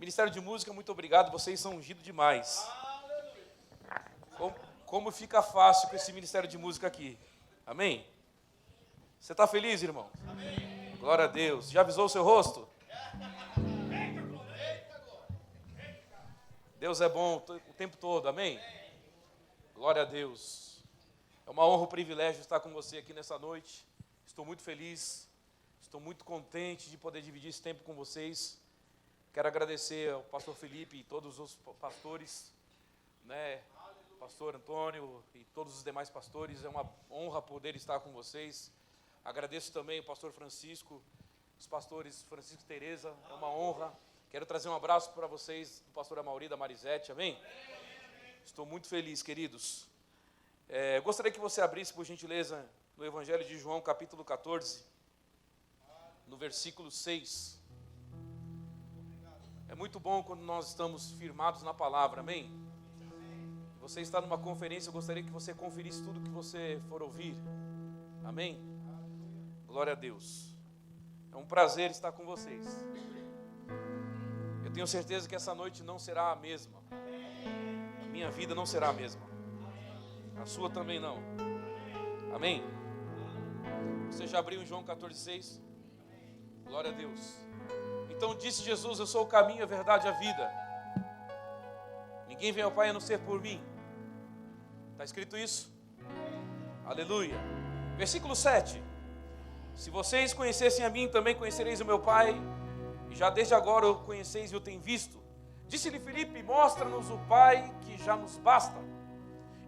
Ministério de Música, muito obrigado, vocês são ungidos demais. Como fica fácil com esse Ministério de Música aqui. Amém? Você está feliz, irmão? Amém. Glória a Deus. Já avisou o seu rosto? Deus é bom o tempo todo, amém? Glória a Deus. É uma honra, um privilégio estar com você aqui nessa noite. Estou muito feliz, estou muito contente de poder dividir esse tempo com vocês. Quero agradecer ao pastor Felipe e todos os pastores, pastor Antônio e todos os demais pastores. É uma honra poder estar com vocês. Agradeço também o pastor Francisco, os pastores Francisco e Tereza, é uma honra. Quero trazer um abraço para vocês, do pastor Amauri, da Marisete, amém? Estou muito feliz, queridos. Gostaria que você abrisse, por gentileza, no Evangelho de João, capítulo 14, no versículo 6. É muito bom quando nós estamos firmados na palavra, amém? Você está numa conferência, eu gostaria que você conferisse tudo que você for ouvir, amém? Glória a Deus. É um prazer estar com vocês. Eu tenho certeza que essa noite não será a mesma. A minha vida não será a mesma. A sua também não. Amém? Você já abriu em João 14,6? Glória a Deus. Então disse Jesus: eu sou o caminho, a verdade e a vida. Ninguém vem ao Pai a não ser por mim. Está escrito isso? Aleluia. Versículo 7. Se vocês conhecessem a mim, também conhecereis o meu Pai. E já desde agora o conheceis e o tem visto. Disse-lhe Filipe: mostra-nos o Pai, que já nos basta.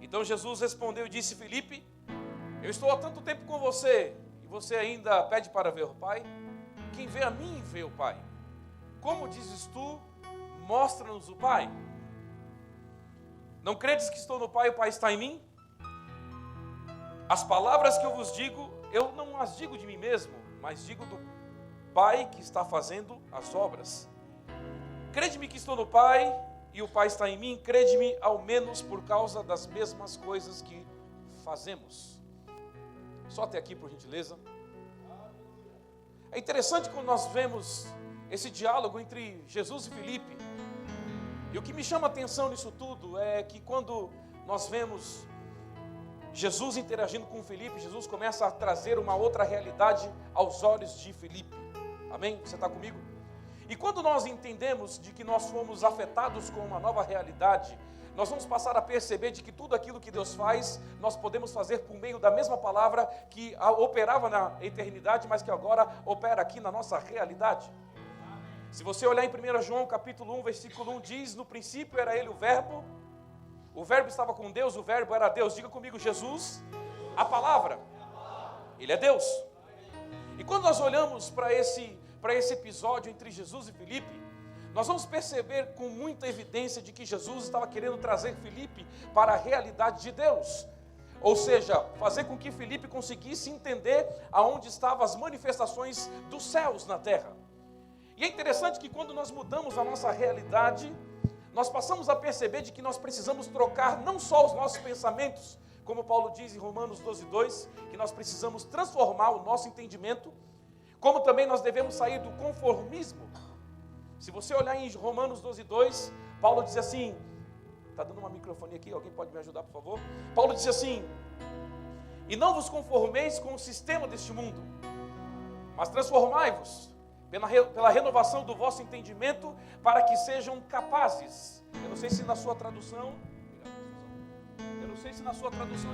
Então Jesus respondeu e disse: Filipe, eu estou há tanto tempo com você, e você ainda pede para ver o Pai? Quem vê a mim, vê o Pai. Como dizes tu, mostra-nos o Pai? Não credes que estou no Pai e o Pai está em mim? As palavras que eu vos digo, eu não as digo de mim mesmo, mas digo do Pai que está fazendo as obras. Crede-me que estou no Pai e o Pai está em mim, crede-me ao menos por causa das mesmas coisas que fazemos. Só até aqui, por gentileza. É interessante quando nós vemos esse diálogo entre Jesus e Filipe. E o que me chama a atenção nisso tudo é que quando nós vemos Jesus interagindo com Filipe, Jesus começa a trazer uma outra realidade aos olhos de Filipe. Amém? Você está comigo? E quando nós entendemos de que nós fomos afetados com uma nova realidade, nós vamos passar a perceber de que tudo aquilo que Deus faz, nós podemos fazer por meio da mesma palavra que operava na eternidade, mas que agora opera aqui na nossa realidade. Se você olhar em 1 João capítulo 1, versículo 1, diz: no princípio era ele o verbo estava com Deus, o verbo era Deus. Diga comigo: Jesus, a palavra, ele é Deus. E quando nós olhamos para esse episódio entre Jesus e Filipe, nós vamos perceber com muita evidência de que Jesus estava querendo trazer Filipe para a realidade de Deus. Ou seja, fazer com que Filipe conseguisse entender aonde estavam as manifestações dos céus na terra. E é interessante que quando nós mudamos a nossa realidade, nós passamos a perceber de que nós precisamos trocar não só os nossos pensamentos, como Paulo diz em Romanos 12:2, que nós precisamos transformar o nosso entendimento, como também nós devemos sair do conformismo. Se você olhar em Romanos 12:2, Paulo diz assim, está dando uma microfonia aqui, alguém pode me ajudar, por favor? Paulo diz assim: e não vos conformeis com o sistema deste mundo, mas transformai-vos pela renovação do vosso entendimento, para que sejam capazes. Eu não sei se na sua tradução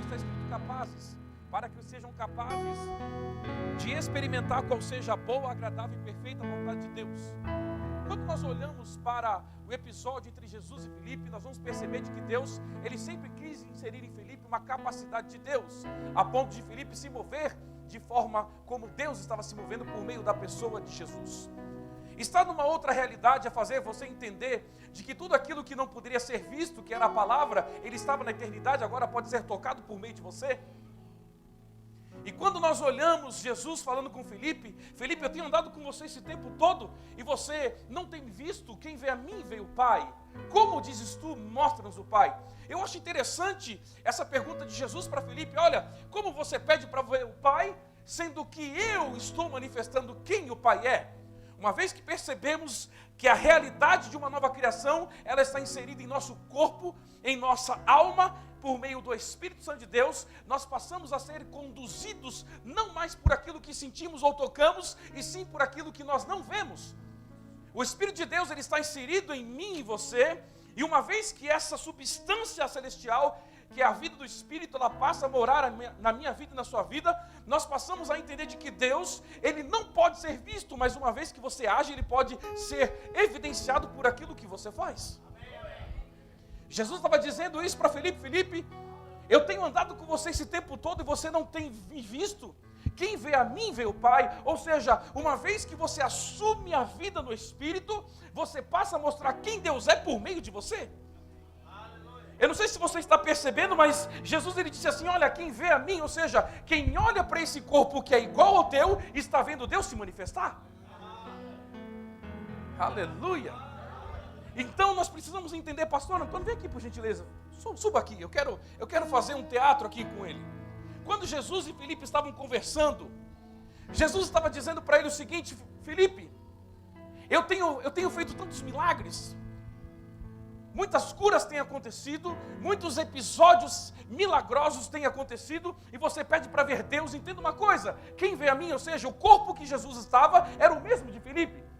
está escrito capazes, para que sejam capazes de experimentar qual seja a boa, agradável e perfeita vontade de Deus. Quando nós olhamos para o episódio entre Jesus e Filipe, nós vamos perceber de que Deus, ele sempre quis inserir em Filipe uma capacidade de Deus, a ponto de Filipe se mover de forma como Deus estava se movendo por meio da pessoa de Jesus. Está numa outra realidade a fazer você entender de que tudo aquilo que não poderia ser visto, que era a palavra, ele estava na eternidade, agora pode ser tocado por meio de você. E quando nós olhamos Jesus falando com Filipe: Filipe, eu tenho andado com você esse tempo todo e você não tem visto, quem vê a mim vê o Pai. Como dizes tu, mostra-nos o Pai? Eu acho interessante essa pergunta de Jesus para Filipe: olha, como você pede para ver o Pai, sendo que eu estou manifestando quem o Pai é? Uma vez que percebemos que a realidade de uma nova criação, ela está inserida em nosso corpo, em nossa alma, por meio do Espírito Santo de Deus, nós passamos a ser conduzidos não mais por aquilo que sentimos ou tocamos, e sim por aquilo que nós não vemos. O Espírito de Deus, ele está inserido em mim e você, e uma vez que essa substância celestial, que é a vida do Espírito, ela passa a morar na minha vida e na sua vida, nós passamos a entender de que Deus, ele não pode ser visto, mas uma vez que você age, ele pode ser evidenciado por aquilo que você faz. Jesus estava dizendo isso para Felipe: Felipe, eu tenho andado com você esse tempo todo e você não tem me visto. Quem vê a mim, vê o Pai. Ou seja, uma vez que você assume a vida no Espírito, você passa a mostrar quem Deus é por meio de você. Eu não sei se você está percebendo, mas Jesus, ele disse assim: olha, quem vê a mim, ou seja, quem olha para esse corpo que é igual ao teu, está vendo Deus se manifestar. Aleluia. Então nós precisamos entender, pastor Antônio, vem aqui por gentileza, suba aqui, eu quero fazer um teatro aqui com ele. Quando Jesus e Felipe estavam conversando, Jesus estava dizendo para ele o seguinte: Felipe, eu tenho feito tantos milagres, muitas curas têm acontecido, muitos episódios milagrosos têm acontecido, e você pede para ver Deus. Entenda uma coisa, quem vê a mim, ou seja, o corpo que Jesus estava, era o mesmo de Felipe.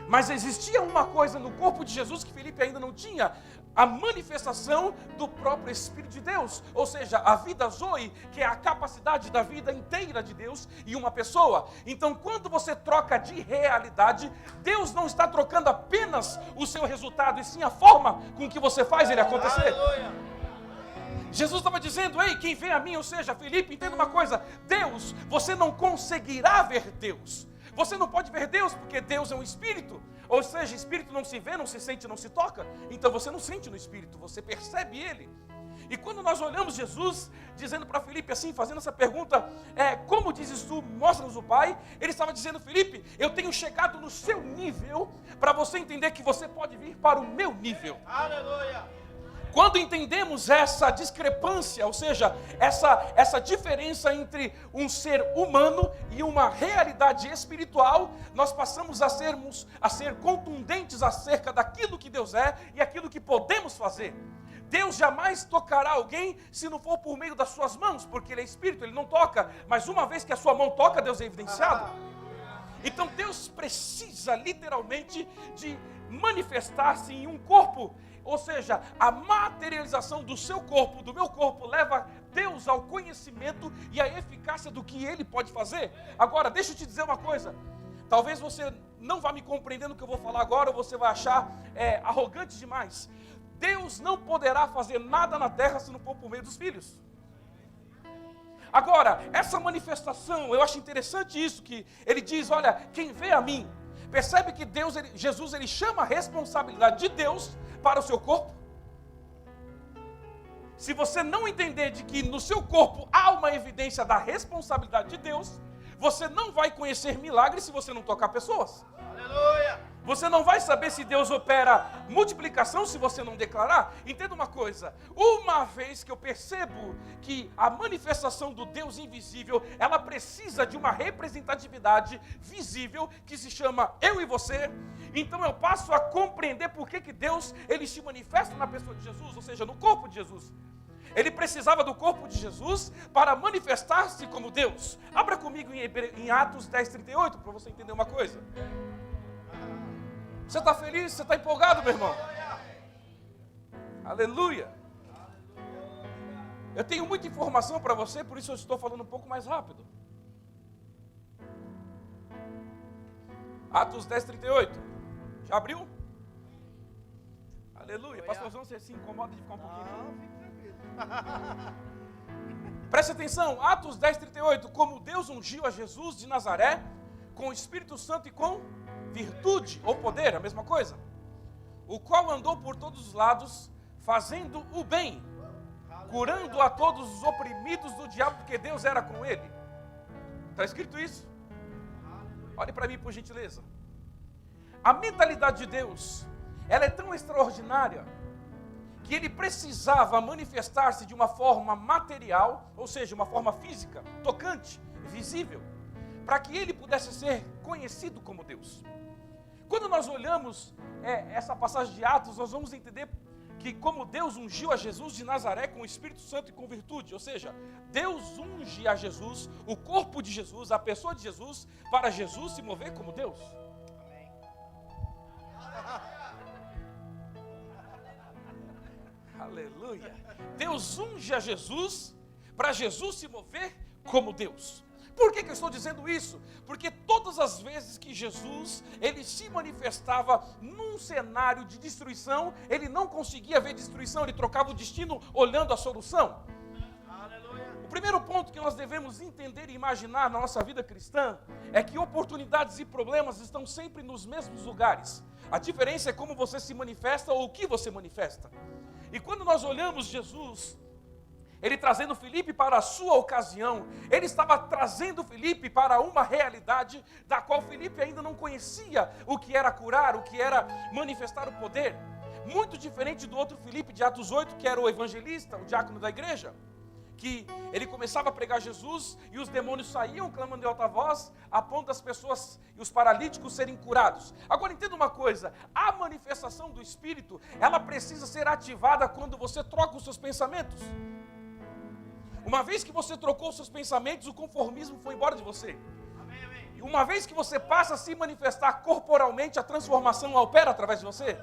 Mas existia uma coisa no corpo de Jesus que Felipe ainda não tinha: a manifestação do próprio Espírito de Deus, ou seja, a vida Zoe, que é a capacidade da vida inteira de Deus em uma pessoa. Então, quando você troca de realidade, Deus não está trocando apenas o seu resultado, e sim a forma com que você faz ele acontecer. Aleluia. Jesus estava dizendo: ei, quem vê a mim, ou seja, Felipe, entenda uma coisa, Deus, você não conseguirá ver Deus. Você não pode ver Deus, porque Deus é um Espírito. Ou seja, Espírito não se vê, não se sente, não se toca. Então você não sente no Espírito, você percebe Ele. E quando nós olhamos Jesus, dizendo para Felipe assim, fazendo essa pergunta: como dizes tu, mostra-nos o Pai? Ele estava dizendo: Felipe, eu tenho chegado no seu nível, para você entender que você pode vir para o meu nível. Aleluia! Quando entendemos essa discrepância, ou seja, essa diferença entre um ser humano e uma realidade espiritual, nós passamos a ser contundentes acerca daquilo que Deus é e aquilo que podemos fazer. Deus jamais tocará alguém se não for por meio das suas mãos, porque Ele é Espírito, Ele não toca, mas uma vez que a sua mão toca, Deus é evidenciado. Então Deus precisa literalmente de manifestar-se em um corpo. Ou seja, a materialização do seu corpo, do meu corpo, leva Deus ao conhecimento e à eficácia do que Ele pode fazer. Agora, deixa eu te dizer uma coisa. Talvez você não vá me compreender no que eu vou falar agora, ou você vai achar arrogante demais. Deus não poderá fazer nada na terra se não for por meio dos filhos. Agora, essa manifestação, eu acho interessante isso, que Ele diz: olha, quem vê a mim. Percebe que Jesus, ele chama a responsabilidade de Deus para o seu corpo. Se você não entender de que no seu corpo há uma evidência da responsabilidade de Deus, você não vai conhecer milagres se você não tocar pessoas. Aleluia! Você não vai saber se Deus opera multiplicação se você não declarar. Entenda uma coisa: uma vez que eu percebo que a manifestação do Deus invisível, ela precisa de uma representatividade visível, que se chama eu e você, então eu passo a compreender por que Deus, ele se manifesta na pessoa de Jesus, ou seja, no corpo de Jesus. Ele precisava do corpo de Jesus para manifestar-se como Deus. Abra comigo em Atos 10:38, para você entender uma coisa. Você está feliz? Você está empolgado, meu irmão? Aleluia! Eu tenho muita informação para você, por isso eu estou falando um pouco mais rápido. Atos 10:38. Já abriu? Aleluia! Pastorzão, você se incomoda de ficar um pouquinho? Não. Preste atenção, Atos 10:38. Como Deus ungiu a Jesus de Nazaré com o Espírito Santo e com virtude ou poder, a mesma coisa, o qual andou por todos os lados, fazendo o bem, curando a todos os oprimidos do diabo, porque Deus era com ele. Está escrito isso? Olhe para mim, por gentileza. A mentalidade de Deus, ela é tão extraordinária, que ele precisava manifestar-se de uma forma material, ou seja, uma forma física, tocante, visível, para que ele pudesse ser conhecido como Deus. Quando nós olhamos essa passagem de Atos, nós vamos entender que como Deus ungiu a Jesus de Nazaré com o Espírito Santo e com virtude, ou seja, Deus unge a Jesus, o corpo de Jesus, a pessoa de Jesus, para Jesus se mover como Deus. Aleluia. Deus unge a Jesus para Jesus se mover como Deus. Por que eu estou dizendo isso? Porque todas as vezes que Jesus, ele se manifestava num cenário de destruição, ele não conseguia ver destruição, ele trocava o destino olhando a solução. Aleluia. O primeiro ponto que nós devemos entender e imaginar na nossa vida cristã é que oportunidades e problemas estão sempre nos mesmos lugares. A diferença é como você se manifesta ou o que você manifesta. E quando nós olhamos Jesus, ele trazendo Filipe para a sua ocasião, ele estava trazendo Filipe para uma realidade da qual Filipe ainda não conhecia o que era curar, o que era manifestar o poder. Muito diferente do outro Filipe de Atos 8, que era o evangelista, o diácono da igreja, que ele começava a pregar Jesus e os demônios saíam clamando em alta voz, a ponto das pessoas e os paralíticos serem curados. Agora entenda uma coisa, a manifestação do Espírito, ela precisa ser ativada quando você troca os seus pensamentos. Uma vez que você trocou os seus pensamentos, o conformismo foi embora de você. E uma vez que você passa a se manifestar corporalmente, a transformação opera através de você.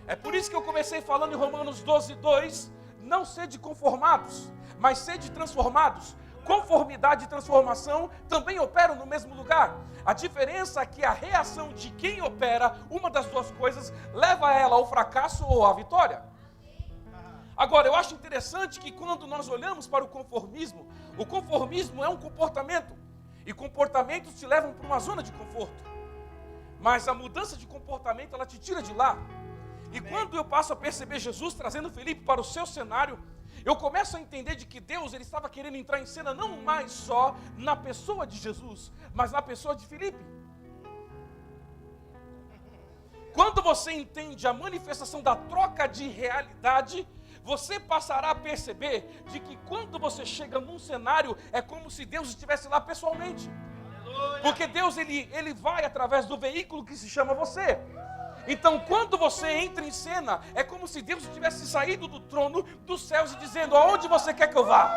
É por isso que eu comecei falando em Romanos 12:2, não sede conformados, mas sede transformados. Conformidade e transformação também operam no mesmo lugar. A diferença é que a reação de quem opera uma das duas coisas leva ela ao fracasso ou à vitória. Agora, eu acho interessante que quando nós olhamos para o conformismo é um comportamento. E comportamentos te levam para uma zona de conforto. Mas a mudança de comportamento, ela te tira de lá. E quando eu passo a perceber Jesus trazendo Filipe para o seu cenário, eu começo a entender de que Deus, ele estava querendo entrar em cena não mais só na pessoa de Jesus, mas na pessoa de Filipe. Quando você entende a manifestação da troca de realidade, você passará a perceber de que quando você chega num cenário, é como se Deus estivesse lá pessoalmente. Aleluia. Porque Deus, ele vai através do veículo que se chama você. Então, quando você entra em cena, é como se Deus tivesse saído do trono dos céus e dizendo, aonde você quer que eu vá?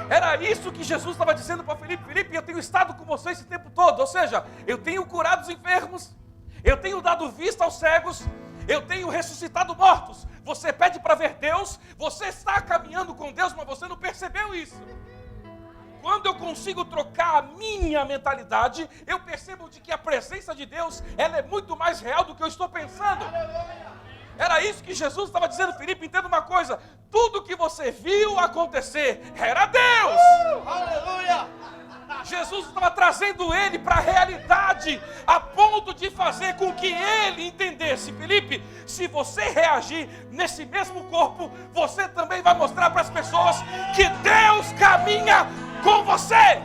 Era isso que Jesus estava dizendo para Filipe. Filipe, eu tenho estado com você esse tempo todo. Ou seja, eu tenho curado os enfermos, eu tenho dado vista aos cegos, eu tenho ressuscitado mortos. Você pede para ver Deus, você está caminhando com Deus, mas você não percebeu isso. Quando eu consigo trocar a minha mentalidade, eu percebo de que a presença de Deus, ela é muito mais real do que eu estou pensando. Era isso que Jesus estava dizendo, Filipe, entenda uma coisa, tudo que você viu acontecer era Deus. Aleluia! Jesus estava trazendo ele para a realidade, a ponto de fazer com que ele entendesse, Filipe, se você reagir nesse mesmo corpo, você também vai mostrar para as pessoas que Deus caminha com você.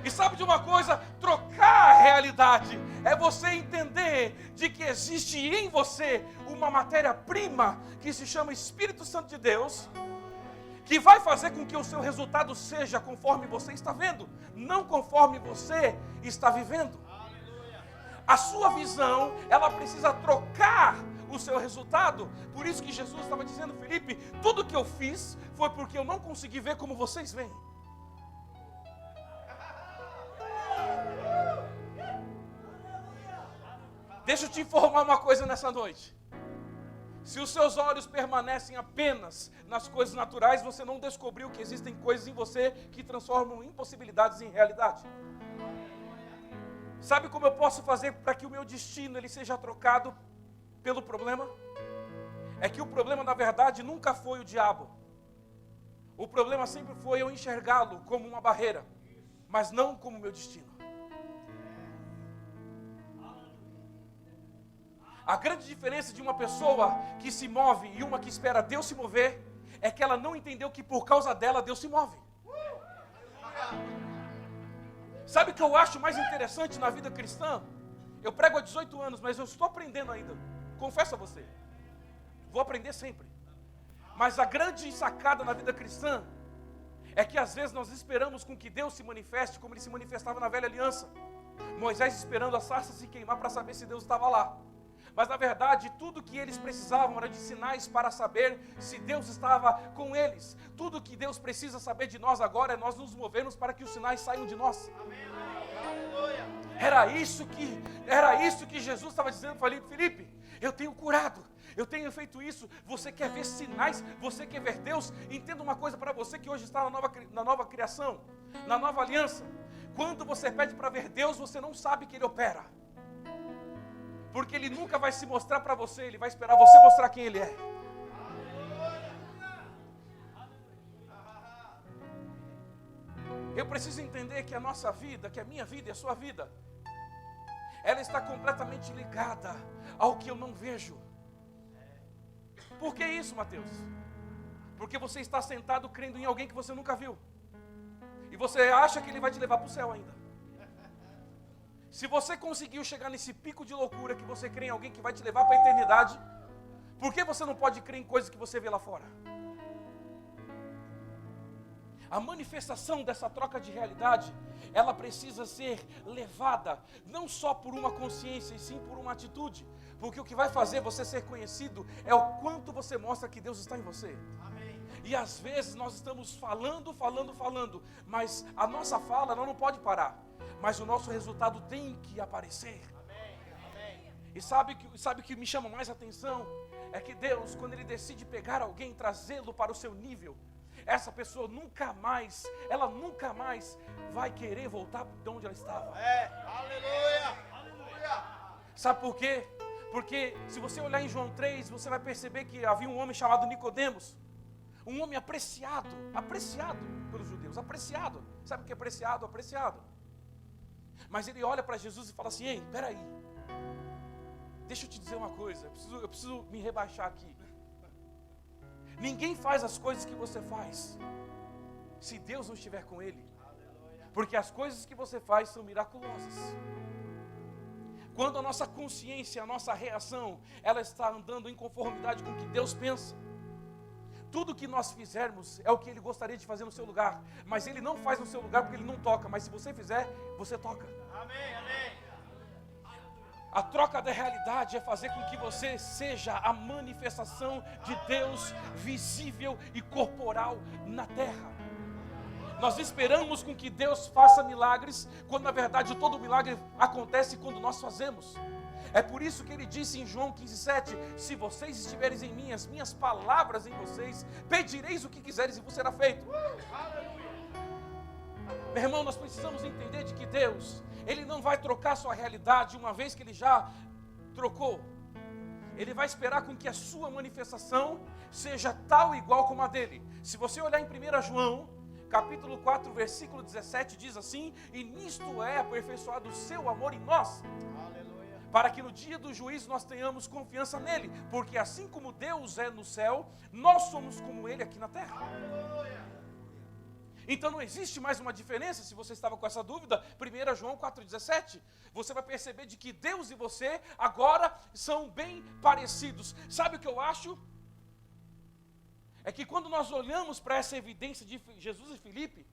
E sabe de uma coisa? Trocar a realidade é você entender de que existe em você uma matéria-prima que se chama Espírito Santo de Deus, que vai fazer com que o seu resultado seja conforme você está vendo, não conforme você está vivendo. A sua visão, ela precisa trocar o seu resultado. Por isso que Jesus estava dizendo, Filipe, tudo que eu fiz foi porque eu não consegui ver como vocês veem. Deixa eu te informar uma coisa nessa noite. Se os seus olhos permanecem apenas nas coisas naturais, você não descobriu que existem coisas em você que transformam impossibilidades em realidade. Sabe como eu posso fazer para que o meu destino ele seja trocado pelo problema? É que o problema, na verdade, nunca foi o diabo. O problema sempre foi eu enxergá-lo como uma barreira, mas não como meu destino. A grande diferença de uma pessoa que se move e uma que espera Deus se mover é que ela não entendeu que por causa dela Deus se move. Sabe o que eu acho mais interessante na vida cristã? Eu prego há 18 anos, mas eu estou aprendendo ainda. Confesso a você. Vou aprender sempre. Mas a grande sacada na vida cristã é que às vezes nós esperamos com que Deus se manifeste como Ele se manifestava na velha aliança. Moisés esperando a sarça se queimar para saber se Deus estava lá. Mas na verdade tudo que eles precisavam era de sinais para saber se Deus estava com eles. Tudo que Deus precisa saber de nós agora é nós nos movermos para que os sinais saiam de nós. Era isso que Jesus estava dizendo para Filipe: eu tenho curado, eu tenho feito isso. Você quer ver sinais? Você quer ver Deus? Entenda uma coisa para você que hoje está na nova criação, na nova aliança. Quando você pede para ver Deus, você não sabe que Ele opera, porque Ele nunca vai se mostrar para você, Ele vai esperar você mostrar quem Ele é. Eu preciso entender que a nossa vida, que a minha vida e a sua vida, ela está completamente ligada ao que eu não vejo. Por que isso, Mateus? Porque você está sentado crendo em alguém que você nunca viu, e você acha que ele vai te levar para o céu ainda. Se você conseguiu chegar nesse pico de loucura que você crê em alguém que vai te levar para a eternidade, por que você não pode crer em coisas que você vê lá fora? A manifestação dessa troca de realidade, ela precisa ser levada não só por uma consciência, e sim por uma atitude. Porque o que vai fazer você ser conhecido é o quanto você mostra que Deus está em você. Amém. E às vezes nós estamos falando, mas a nossa fala não pode parar. Mas o nosso resultado tem que aparecer. Amém. E sabe o que me chama mais atenção? É que Deus, quando Ele decide pegar alguém e trazê-lo para o seu nível, essa pessoa nunca mais vai querer voltar de onde ela estava. Aleluia! Sabe por quê? Porque se você olhar em João 3, você vai perceber que havia um homem chamado Nicodemos, um homem apreciado pelos judeus, apreciado. Sabe o que é apreciado? Apreciado. Mas ele olha para Jesus e fala assim: ei, peraí, deixa eu te dizer uma coisa, eu preciso me rebaixar aqui. Ninguém faz as coisas que você faz se Deus não estiver com ele. Porque as coisas que você faz são miraculosas. Quando a nossa consciência, a nossa reação, ela está andando em conformidade com o que Deus pensa, tudo que nós fizermos é o que Ele gostaria de fazer no seu lugar. Mas Ele não faz no seu lugar porque Ele não toca. Mas se você fizer, você toca. Amém, amém. A troca da realidade é fazer com que você seja a manifestação de Deus visível e corporal na terra. Nós esperamos com que Deus faça milagres, quando na verdade todo milagre acontece quando nós fazemos. É por isso que Ele disse em João 15:7: se vocês estiverem em mim, as minhas palavras em vocês, pedireis o que quiseres e vos será feito. Meu irmão, nós precisamos entender de que Deus, Ele não vai trocar sua realidade uma vez que Ele já trocou. Ele vai esperar com que a sua manifestação seja tal e igual como a dele. Se você olhar em 1 João, capítulo 4, versículo 17, diz assim: e nisto é aperfeiçoado o seu amor em nós, para que no dia do juízo nós tenhamos confiança nele, porque assim como Deus é no céu, nós somos como Ele aqui na terra. Então não existe mais uma diferença. Se você estava com essa dúvida, 1 João 4,17, você vai perceber de que Deus e você agora são bem parecidos. Sabe o que eu acho? É que quando nós olhamos para essa evidência de Jesus e Filipe,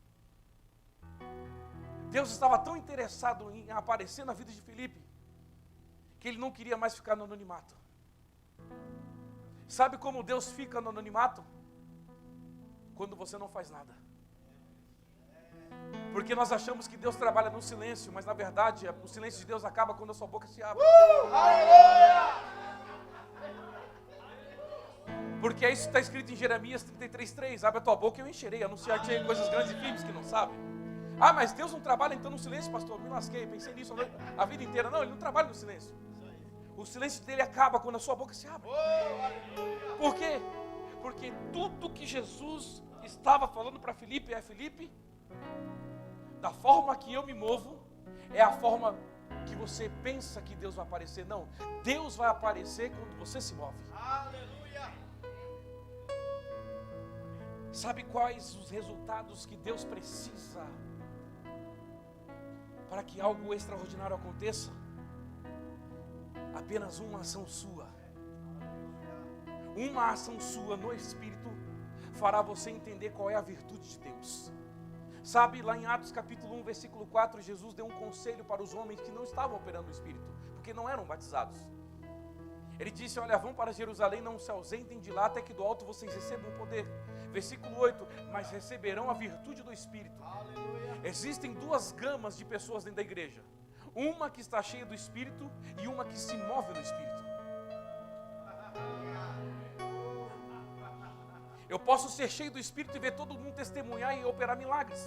Deus estava tão interessado em aparecer na vida de Filipe, que Ele não queria mais ficar no anonimato. Sabe como Deus fica no anonimato? Quando você não faz nada. Porque nós achamos que Deus trabalha no silêncio, mas na verdade o silêncio de Deus acaba quando a sua boca se abre. Porque é isso que está escrito em Jeremias 33:3: abre a tua boca e eu encherei, anunciar-te coisas grandes e firmes que não sabem. Ah, mas Deus não trabalha então no silêncio, pastor? Me lasquei, pensei nisso a vida inteira. Não, Ele não trabalha no silêncio. O silêncio dele acaba quando a sua boca se abre. Por quê? Porque tudo que Jesus estava falando para Filipe é: Filipe, da forma que eu me movo, é a forma que você pensa que Deus vai aparecer. Não, Deus vai aparecer quando você se move. Aleluia! Sabe quais os resultados que Deus precisa para que algo extraordinário aconteça? Apenas uma ação sua. Uma ação sua no Espírito fará você entender qual é a virtude de Deus. Sabe, lá em Atos capítulo 1, versículo 4, Jesus deu um conselho para os homens que não estavam operando o Espírito, porque não eram batizados. Ele disse, olha, vão para Jerusalém, não se ausentem de lá, até que do alto vocês recebam poder. Versículo 8, mas receberão a virtude do Espírito. Aleluia. Existem duas gamas de pessoas dentro da igreja. Uma que está cheia do Espírito e uma que se move no Espírito. Eu posso ser cheio do Espírito e ver todo mundo testemunhar e operar milagres.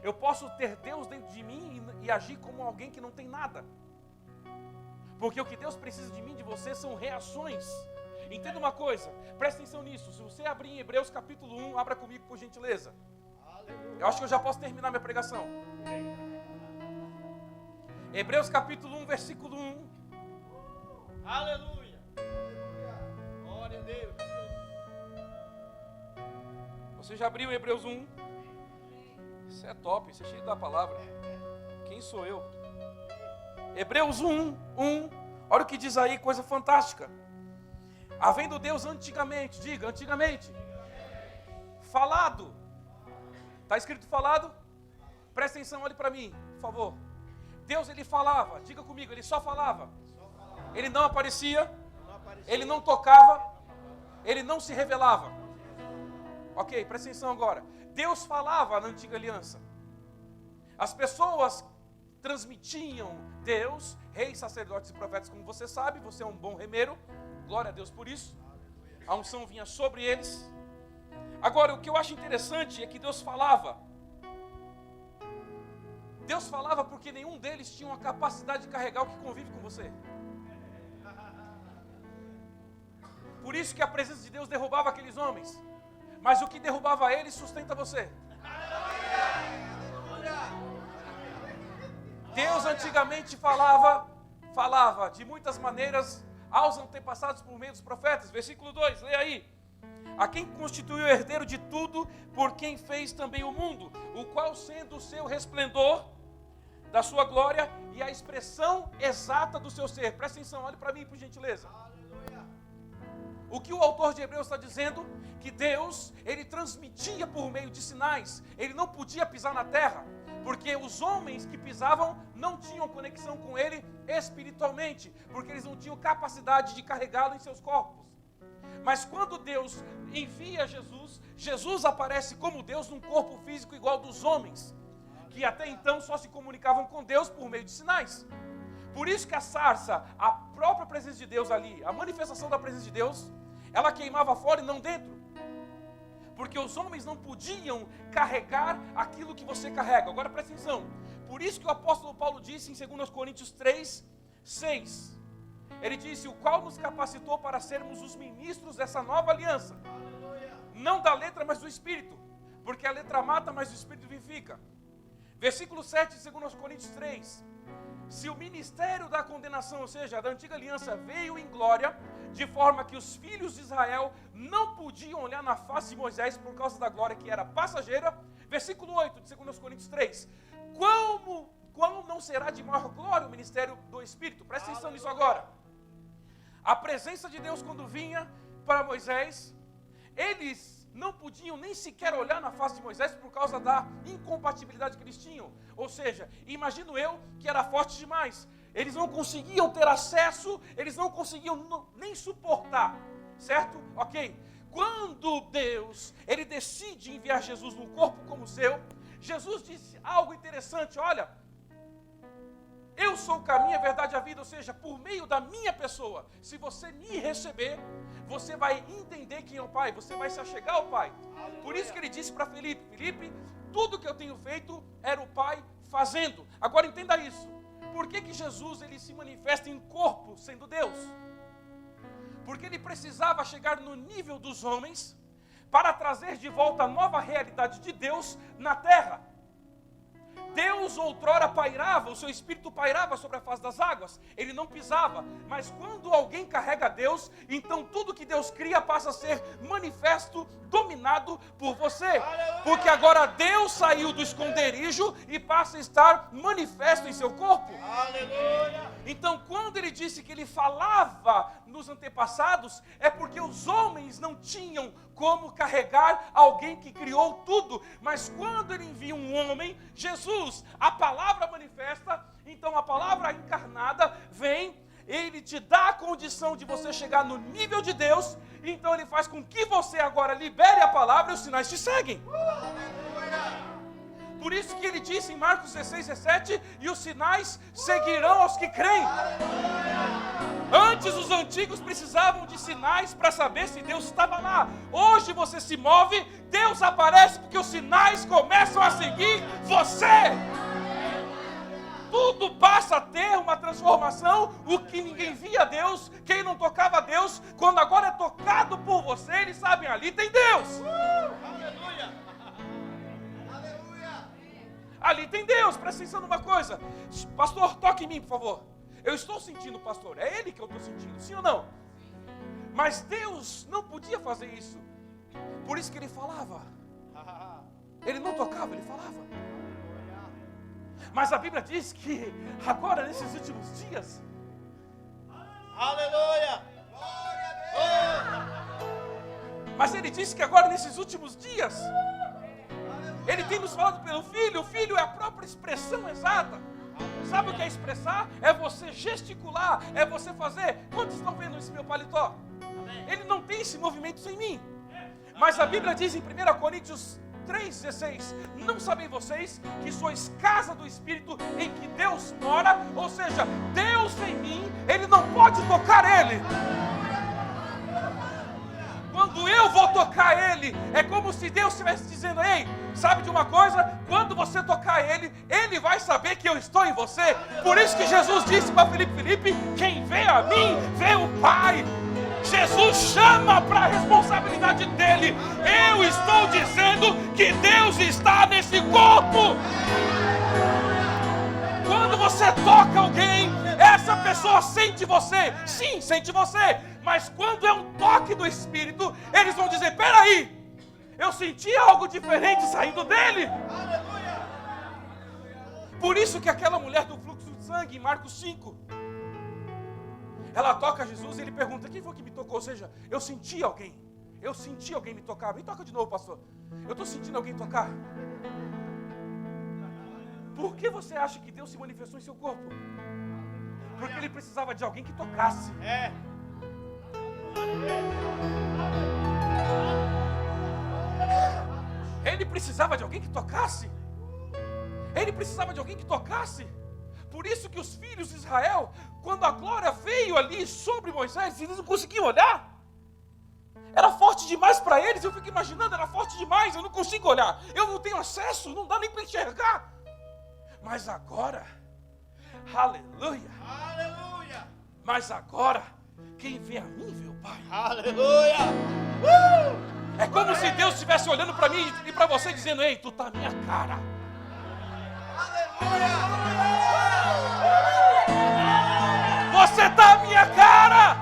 Eu posso ter Deus dentro de mim e agir como alguém que não tem nada. Porque o que Deus precisa de mim e de você são reações. Entenda uma coisa, presta atenção nisso. Se você abrir em Hebreus capítulo 1, abra comigo por gentileza. Eu acho que eu já posso terminar minha pregação. Hebreus capítulo 1, versículo 1. Aleluia. Glória a Deus. Você já abriu Hebreus 1? Isso é top, isso é cheio da palavra. Quem sou eu? Hebreus 1, olha o que diz aí, coisa fantástica. Havendo Deus antigamente, diga, antigamente, falado. Está escrito falado? Presta atenção, olhe para mim, por favor. Deus, ele falava, diga comigo, ele só falava. Ele não aparecia, ele não tocava, ele não se revelava. Ok, presta atenção agora. Deus falava na antiga aliança. As pessoas transmitiam Deus, reis, sacerdotes e profetas, como você sabe, você é um bom remeiro, glória a Deus por isso. A unção vinha sobre eles. Agora, o que eu acho interessante é que Deus falava. Deus falava porque nenhum deles tinha a capacidade de carregar o que convive com você. Por isso que a presença de Deus derrubava aqueles homens. Mas o que derrubava eles sustenta você. Deus antigamente falava de muitas maneiras aos antepassados por meio dos profetas. Versículo 2, leia aí. A quem constituiu herdeiro de tudo, por quem fez também o mundo, o qual sendo o seu resplendor da sua glória e a expressão exata do seu ser. Presta atenção, olhe para mim por gentileza. O que o autor de Hebreus está dizendo? Que Deus, ele transmitia por meio de sinais. Ele não podia pisar na terra, porque os homens que pisavam não tinham conexão com ele espiritualmente, porque eles não tinham capacidade de carregá-lo em seus corpos. Mas quando Deus envia Jesus, Jesus aparece como Deus num corpo físico igual ao dos homens, que até então só se comunicavam com Deus por meio de sinais. Por isso que a sarça, a própria presença de Deus ali, a manifestação da presença de Deus, ela queimava fora e não dentro. Porque os homens não podiam carregar aquilo que você carrega. Agora presta atenção. Por isso que o apóstolo Paulo disse em 2 Coríntios 3, 6. Ele disse, o qual nos capacitou para sermos os ministros dessa nova aliança. Não da letra, mas do Espírito. Porque a letra mata, mas o Espírito vivifica. Versículo 7 de 2 Coríntios 3. Se o ministério da condenação, ou seja, da antiga aliança, veio em glória, de forma que os filhos de Israel não podiam olhar na face de Moisés por causa da glória que era passageira. Versículo 8 de 2 Coríntios 3. Como não será de maior glória o ministério do Espírito? Presta atenção nisso agora. A presença de Deus quando vinha para Moisés, eles não podiam nem sequer olhar na face de Moisés por causa da incompatibilidade que eles tinham. Ou seja, imagino eu que era forte demais. Eles não conseguiam ter acesso, eles não conseguiam nem suportar, certo? Ok. Quando Deus, ele decide enviar Jesus num corpo como o seu, Jesus disse algo interessante, olha, eu sou o caminho, a verdade e a vida, ou seja, por meio da minha pessoa, se você me receber, você vai entender quem é o Pai, você vai se achegar ao Pai. Aleluia. Por isso que ele disse para Felipe, tudo que eu tenho feito era o Pai fazendo. Agora entenda isso, por que Jesus ele se manifesta em corpo sendo Deus? Porque ele precisava chegar no nível dos homens para trazer de volta a nova realidade de Deus na terra. Deus outrora pairava, o seu Espírito pairava sobre a face das águas, ele não pisava, mas quando alguém carrega Deus, então tudo que Deus cria passa a ser manifesto, dominado por você, porque agora Deus saiu do esconderijo e passa a estar manifesto em seu corpo. Aleluia. Então, quando ele disse que ele falava nos antepassados, é porque os homens não tinham como carregar alguém que criou tudo. Mas quando ele envia um homem, Jesus, a palavra manifesta, então a palavra encarnada vem, ele te dá a condição de você chegar no nível de Deus, então ele faz com que você agora libere a palavra e os sinais te seguem. Por isso que ele disse em Marcos 16, 17, e os sinais seguirão aos que creem. Antes os antigos precisavam de sinais para saber se Deus estava lá. Hoje você se move, Deus aparece porque os sinais começam a seguir você. Tudo passa a ter uma transformação. O que ninguém via Deus, quem não tocava Deus, quando agora é tocado por você, eles sabem, ali tem Deus. Aleluia. Ali tem Deus. Presta atenção numa coisa. Pastor, toque em mim, por favor. Eu estou sentindo, pastor. É Ele que eu estou sentindo, sim ou não? Mas Deus não podia fazer isso. Por isso que Ele falava. Ele não tocava, Ele falava. Mas a Bíblia diz que agora, nesses últimos dias, Aleluia. mas Ele disse que agora, nesses últimos dias, Ele tem nos falado pelo Filho. O Filho é a própria expressão exata. Sabe o que é expressar? É você gesticular, é você fazer. Quantos estão vendo esse meu paletó? Ele não tem esse movimento sem mim. Mas a Bíblia diz em 1 Coríntios 3,16: não sabem vocês que sois casa do Espírito em que Deus mora? Ou seja, Deus em mim, Ele não pode tocar Ele. Quando eu vou tocar Ele, é como se Deus estivesse dizendo: ei, sabe de uma coisa? Quando você tocar Ele, Ele vai saber que eu estou em você. Por isso que Jesus disse para Filipe, quem vê a mim, vê o Pai. Jesus chama para a responsabilidade dele. Eu estou dizendo que Deus está nesse corpo. Quando você toca alguém, essa pessoa sente você. Sim, sente você. Mas quando é um toque do Espírito, eles vão dizer: peraí, eu senti algo diferente saindo dele. Por isso que aquela mulher do fluxo de sangue, em Marcos 5, ela toca Jesus e ele pergunta: quem foi que me tocou? Ou seja, eu senti alguém me tocar. Me toca de novo, pastor. Eu estou sentindo alguém tocar. Por que você acha que Deus se manifestou em seu corpo? Porque ele precisava de alguém que tocasse. Ele precisava de alguém que tocasse. Ele precisava de alguém que tocasse. Por isso que os filhos de Israel, quando a glória veio ali sobre Moisés, eles não conseguiam olhar. Era forte demais para eles. Eu fico imaginando, era forte demais. Eu não consigo olhar. Eu não tenho acesso, não dá nem para enxergar. Mas agora, aleluia. Aleluia. Mas agora, quem vê a mim, vê o Pai. Aleluia. É como se Deus estivesse olhando para mim e para você dizendo: ei, tu tá na minha cara. Você tá a minha cara.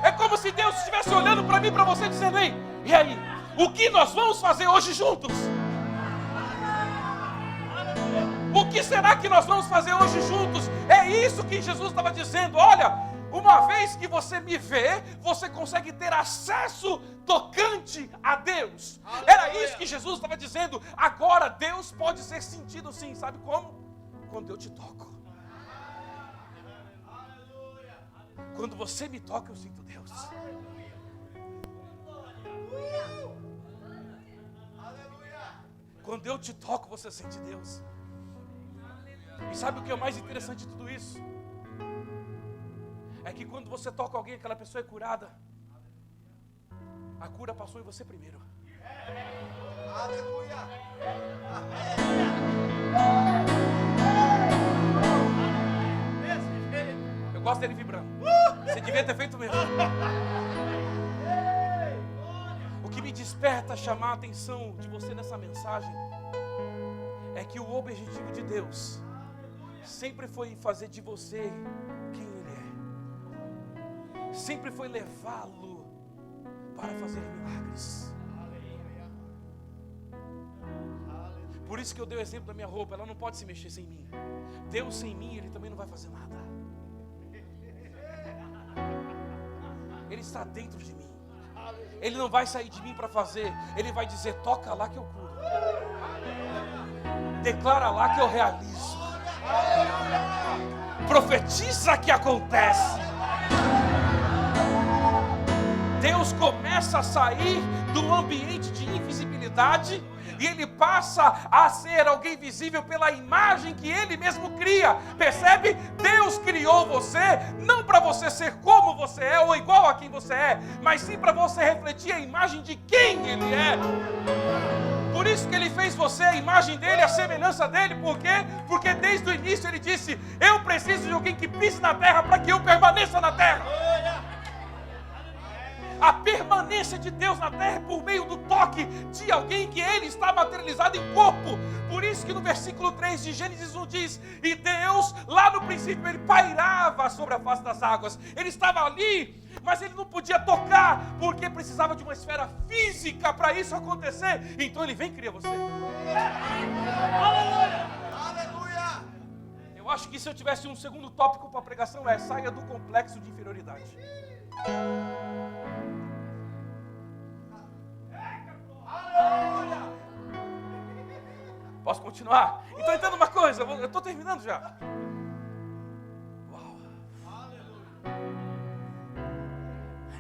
É como se Deus estivesse olhando para mim e para você dizendo: ei, e aí? O que nós vamos fazer hoje juntos? O que será que nós vamos fazer hoje juntos? É isso que Jesus estava dizendo. Olha, uma vez que você me vê, você consegue ter acesso tocante a Deus. Era isso que Jesus estava dizendo. Agora Deus pode ser sentido sim. Sabe como? Quando eu te toco. Quando você me toca, eu sinto Deus. Quando eu te toco, você sente Deus. E sabe o que é o mais interessante de tudo isso? É que quando você toca alguém, aquela pessoa é curada. A cura passou em você primeiro. Aleluia. Eu gosto dele vibrando. Você devia ter feito mesmo. O que me desperta chamar a atenção de você nessa mensagem é que o objetivo de Deus sempre foi fazer de você quem Ele é. Sempre foi levá-lo para fazer milagres. Por isso que eu dei o exemplo da minha roupa. Ela não pode se mexer sem mim. Deus sem mim, Ele também não vai fazer nada. Ele está dentro de mim. Ele não vai sair de mim para fazer. Ele vai dizer: toca lá que eu curo. Declara lá que eu realizo. Profetiza que acontece. Deus começa a sair do ambiente de invisibilidade e Ele passa a ser alguém visível pela imagem que Ele mesmo cria. Percebe? Deus criou você não para você ser como você é ou igual a quem você é, mas sim para você refletir a imagem de quem Ele é. Por isso que Ele fez você a imagem dEle, a semelhança dEle. Por quê? Porque desde o início Ele disse: eu preciso de alguém que pise na terra para que eu permaneça na terra. A permanência de Deus na terra é por meio do toque de alguém que Ele está materializado em corpo. Por isso que no versículo 3 de Gênesis 1 diz: e Deus, lá no princípio, Ele pairava sobre a face das águas. Ele estava ali, mas Ele não podia tocar, porque precisava de uma esfera física para isso acontecer. Então Ele vem e cria você. Aleluia! Aleluia! Eu acho que se eu tivesse um segundo tópico para a pregação é: saia do complexo de inferioridade. Posso continuar? Então entenda uma coisa, eu estou terminando já. Uau.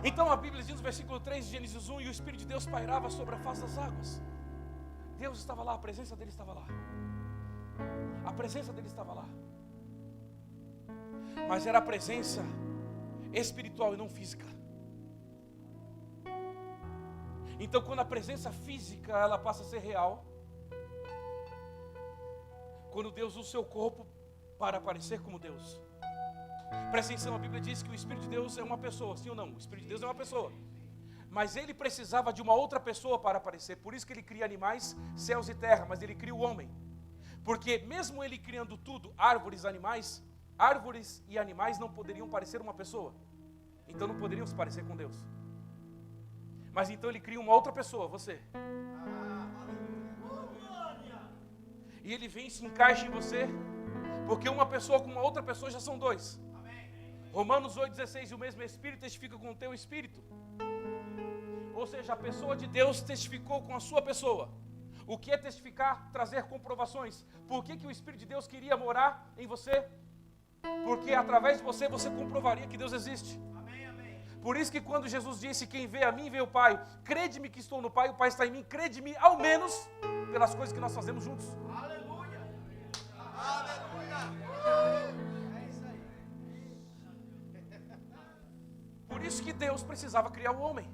Então a Bíblia diz no versículo 3 de Gênesis 1: e o Espírito de Deus pairava sobre a face das águas. Deus estava lá, a presença dele estava lá. A presença dele estava lá. Mas era a presença espiritual e não física. Então quando a presença física ela passa a ser real, quando Deus usa o seu corpo para aparecer como Deus. Presta atenção, a Bíblia diz que o Espírito de Deus é uma pessoa, sim ou não? O Espírito de Deus é uma pessoa. Mas ele precisava de uma outra pessoa para aparecer. Por isso que ele cria animais, céus e terra, mas ele cria o homem. Porque mesmo ele criando tudo, árvores e animais não poderiam parecer uma pessoa. Então não poderiam se parecer com Deus. Mas então ele cria uma outra pessoa, você. E ele vem e se encaixa em você, porque uma pessoa com uma outra pessoa já são dois. Romanos 8,16, e o mesmo Espírito testifica com o teu Espírito. Ou seja, a pessoa de Deus testificou com a sua pessoa. O que é testificar? Trazer comprovações. Por que o Espírito de Deus queria morar em você? Porque através de você, você comprovaria que Deus existe. Por isso que quando Jesus disse: quem vê a mim, vê o Pai. Crede-me que estou no Pai, o Pai está em mim. Crede-me ao menos pelas coisas que nós fazemos juntos. Aleluia! Aleluia! É isso aí. Por isso que Deus precisava criar o homem.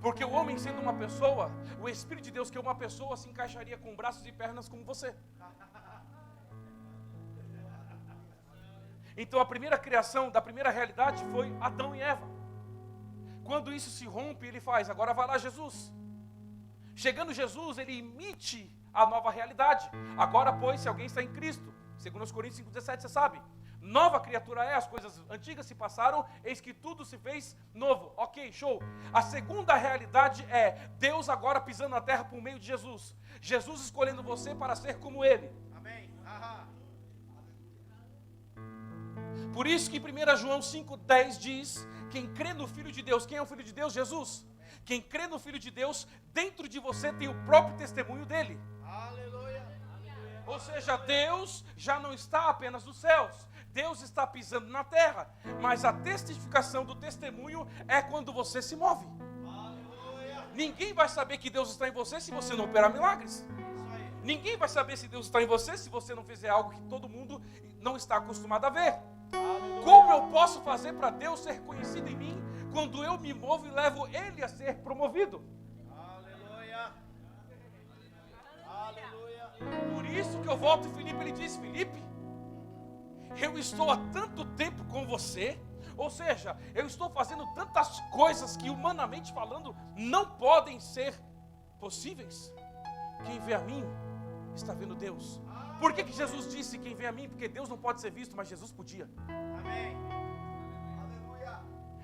Porque o homem sendo uma pessoa, o Espírito de Deus que é uma pessoa se encaixaria com braços e pernas como você. Então a primeira criação da primeira realidade foi Adão e Eva. Quando isso se rompe, ele faz: agora vai lá Jesus. Chegando Jesus, ele emite a nova realidade. Agora, pois, se alguém está em Cristo, segundo os Coríntios 5,17, você sabe, nova criatura é, as coisas antigas se passaram, eis que tudo se fez novo. Ok, show. A segunda realidade é Deus agora pisando na terra por meio de Jesus. Jesus escolhendo você para ser como Ele. Amém. Aham. Por isso que 1 João 5,10 diz: quem crê no Filho de Deus, quem é o Filho de Deus? Jesus. Quem crê no Filho de Deus, dentro de você tem o próprio testemunho dele. Aleluia. Ou seja, Deus já não está apenas nos céus, Deus está pisando na terra, mas a testificação do testemunho é quando você se move. Aleluia. Ninguém vai saber que Deus está em você se você não operar milagres. Isso aí. Ninguém vai saber se Deus está em você se você não fizer algo que todo mundo não está acostumado a ver. Aleluia. Como eu posso fazer para Deus ser conhecido em mim quando eu me movo e levo Ele a ser promovido? Aleluia. Aleluia. Por isso que eu volto em Filipe, ele diz: Filipe, eu estou há tanto tempo com você, ou seja, eu estou fazendo tantas coisas que humanamente falando não podem ser possíveis. Quem vê a mim está vendo Deus. Por que Jesus disse quem vê a mim? Porque Deus não pode ser visto, mas Jesus podia. Amém. Aleluia.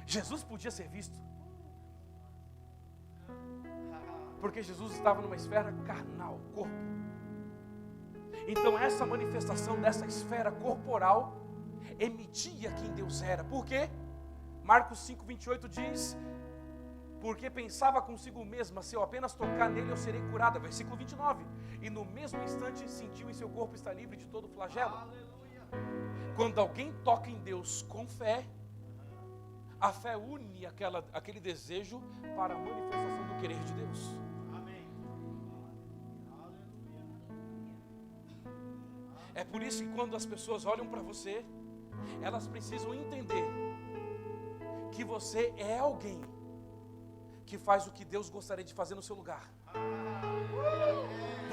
Jesus podia ser visto. Porque Jesus estava numa esfera carnal, corpo. Então essa manifestação dessa esfera corporal emitia quem Deus era. Por quê? Marcos 5:28 diz: porque pensava consigo mesma, se eu apenas tocar nele eu serei curada. Versículo 29. E no mesmo instante sentiu em seu corpo estar livre de todo flagelo. Quando alguém toca em Deus com fé, a fé une aquele desejo para a manifestação do querer de Deus. É por isso que quando as pessoas olham para você, elas precisam entender que você é alguém que faz o que Deus gostaria de fazer no seu lugar.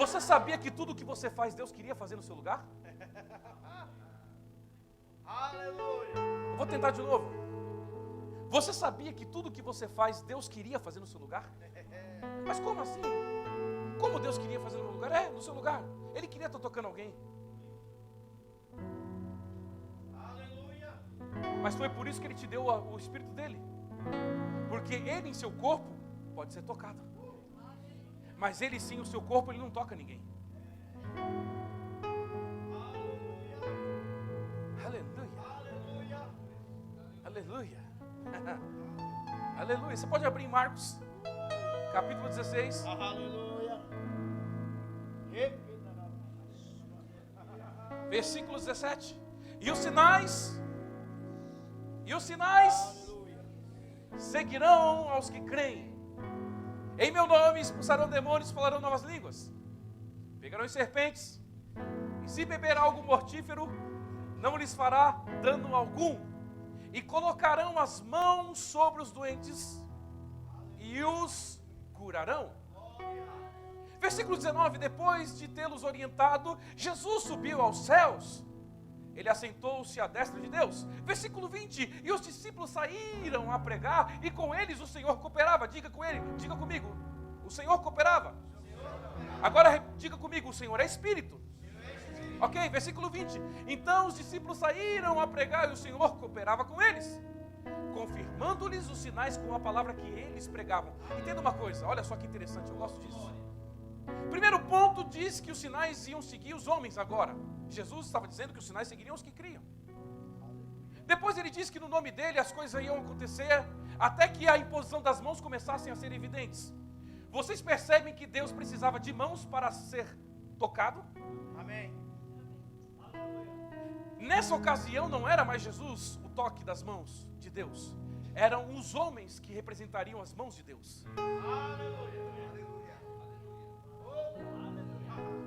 Você sabia que tudo o que você faz, Deus queria fazer no seu lugar? Eu vou tentar de novo. Você sabia que tudo o que você faz, Deus queria fazer no seu lugar? Mas como assim? Como Deus queria fazer no meu lugar? É, no seu lugar. Ele queria estar tocando alguém. Mas foi por isso que Ele te deu o Espírito dEle. Porque Ele em seu corpo pode ser tocado. Mas Ele sim, o seu corpo, Ele não toca ninguém. Aleluia. Aleluia. Aleluia. Você pode abrir em Marcos, capítulo 16. Aleluia. Versículo 17. E os sinais seguirão aos que creem. Em meu nome expulsarão demônios, falarão novas línguas, pegarão em serpentes, e se beber algo mortífero, não lhes fará dano algum, e colocarão as mãos sobre os doentes e os curarão. Versículo 19, depois de tê-los orientado, Jesus subiu aos céus. Ele assentou-se à destra de Deus. Versículo 20, e os discípulos saíram a pregar, e com eles o Senhor cooperava. Diga comigo, o Senhor cooperava. Agora diga comigo, o Senhor é Espírito. Ok, versículo 20, então os discípulos saíram a pregar, e o Senhor cooperava com eles, confirmando-lhes os sinais com a palavra que eles pregavam. Entenda uma coisa, olha só que interessante, eu gosto disso. Primeiro ponto diz que os sinais iam seguir os homens agora. Jesus estava dizendo que os sinais seguiriam os que criam. Depois ele disse que no nome dele as coisas iam acontecer até que a imposição das mãos começassem a ser evidentes. Vocês percebem que Deus precisava de mãos para ser tocado? Amém. Nessa ocasião não era mais Jesus o toque das mãos de Deus. Eram os homens que representariam as mãos de Deus.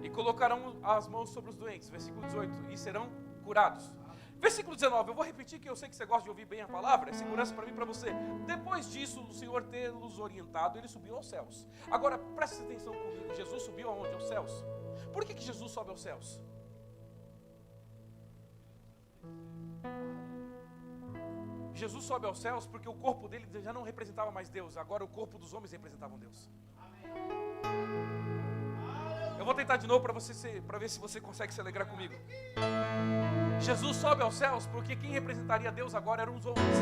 E colocarão as mãos sobre os doentes, versículo 18, e serão curados. Versículo 19, eu vou repetir que eu sei que você gosta de ouvir bem a palavra, é segurança para mim e para você. Depois disso, o Senhor tê-los orientado, Ele subiu aos céus. Agora, preste atenção comigo, Jesus subiu aonde? Aos céus. Por que Jesus sobe aos céus? Jesus sobe aos céus porque o corpo dele já não representava mais Deus, agora o corpo dos homens representavam Deus. Eu vou tentar de novo para ver se você consegue se alegrar comigo. Jesus sobe aos céus porque quem representaria Deus agora eram os homens.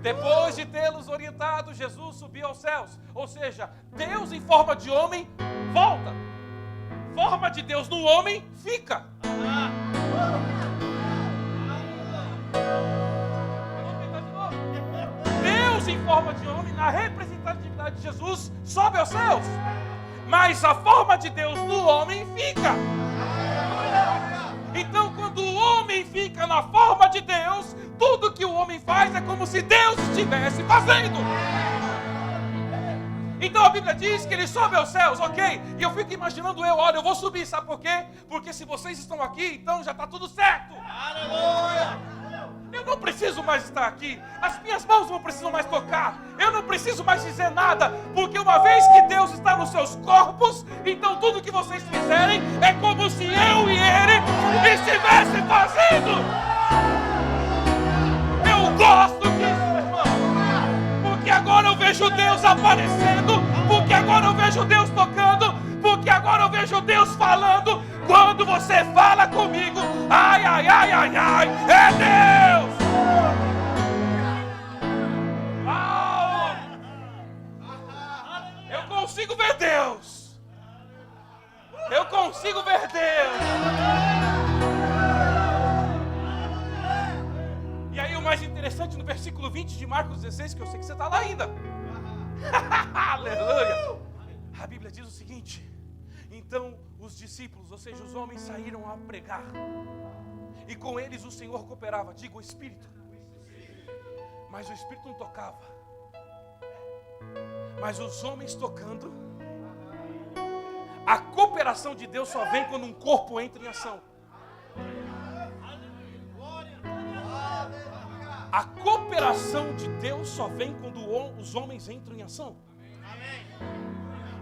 Depois de tê-los orientado, Jesus subiu aos céus. Ou seja, Deus em forma de homem volta. Forma de Deus no homem fica. Deus em forma de homem, na representatividade de Jesus, sobe aos céus. Mas a forma de Deus no homem fica. Então, quando o homem fica na forma de Deus, tudo que o homem faz é como se Deus estivesse fazendo. Então a Bíblia diz que ele sobe aos céus, ok? E eu fico imaginando olha, eu vou subir, sabe por quê? Porque se vocês estão aqui, então já está tudo certo. Aleluia! Eu não preciso mais estar aqui, as minhas mãos não precisam mais tocar, eu não preciso mais dizer nada, porque uma vez que Deus está nos seus corpos, então tudo que vocês fizerem é como se eu e Ele estivessem fazendo. Eu gosto disso, meu irmão, porque agora eu vejo Deus aparecendo, porque agora eu vejo Deus tocando, porque agora eu vejo Deus falando. Quando você fala comigo, ai, ai, ai, ai, ai, é Deus! Eu consigo ver Deus! Eu consigo ver Deus! mais interessante no versículo 20 de Marcos 16, que eu sei que você está lá ainda. Aleluia! A Bíblia diz o seguinte: então os discípulos, ou seja, os homens, saíram a pregar, e com eles o Senhor cooperava. Diga, o Espírito. Mas o Espírito não tocava. Mas os homens tocando. A cooperação de Deus só vem quando um corpo entra em ação. A cooperação de Deus só vem quando os homens entram em ação.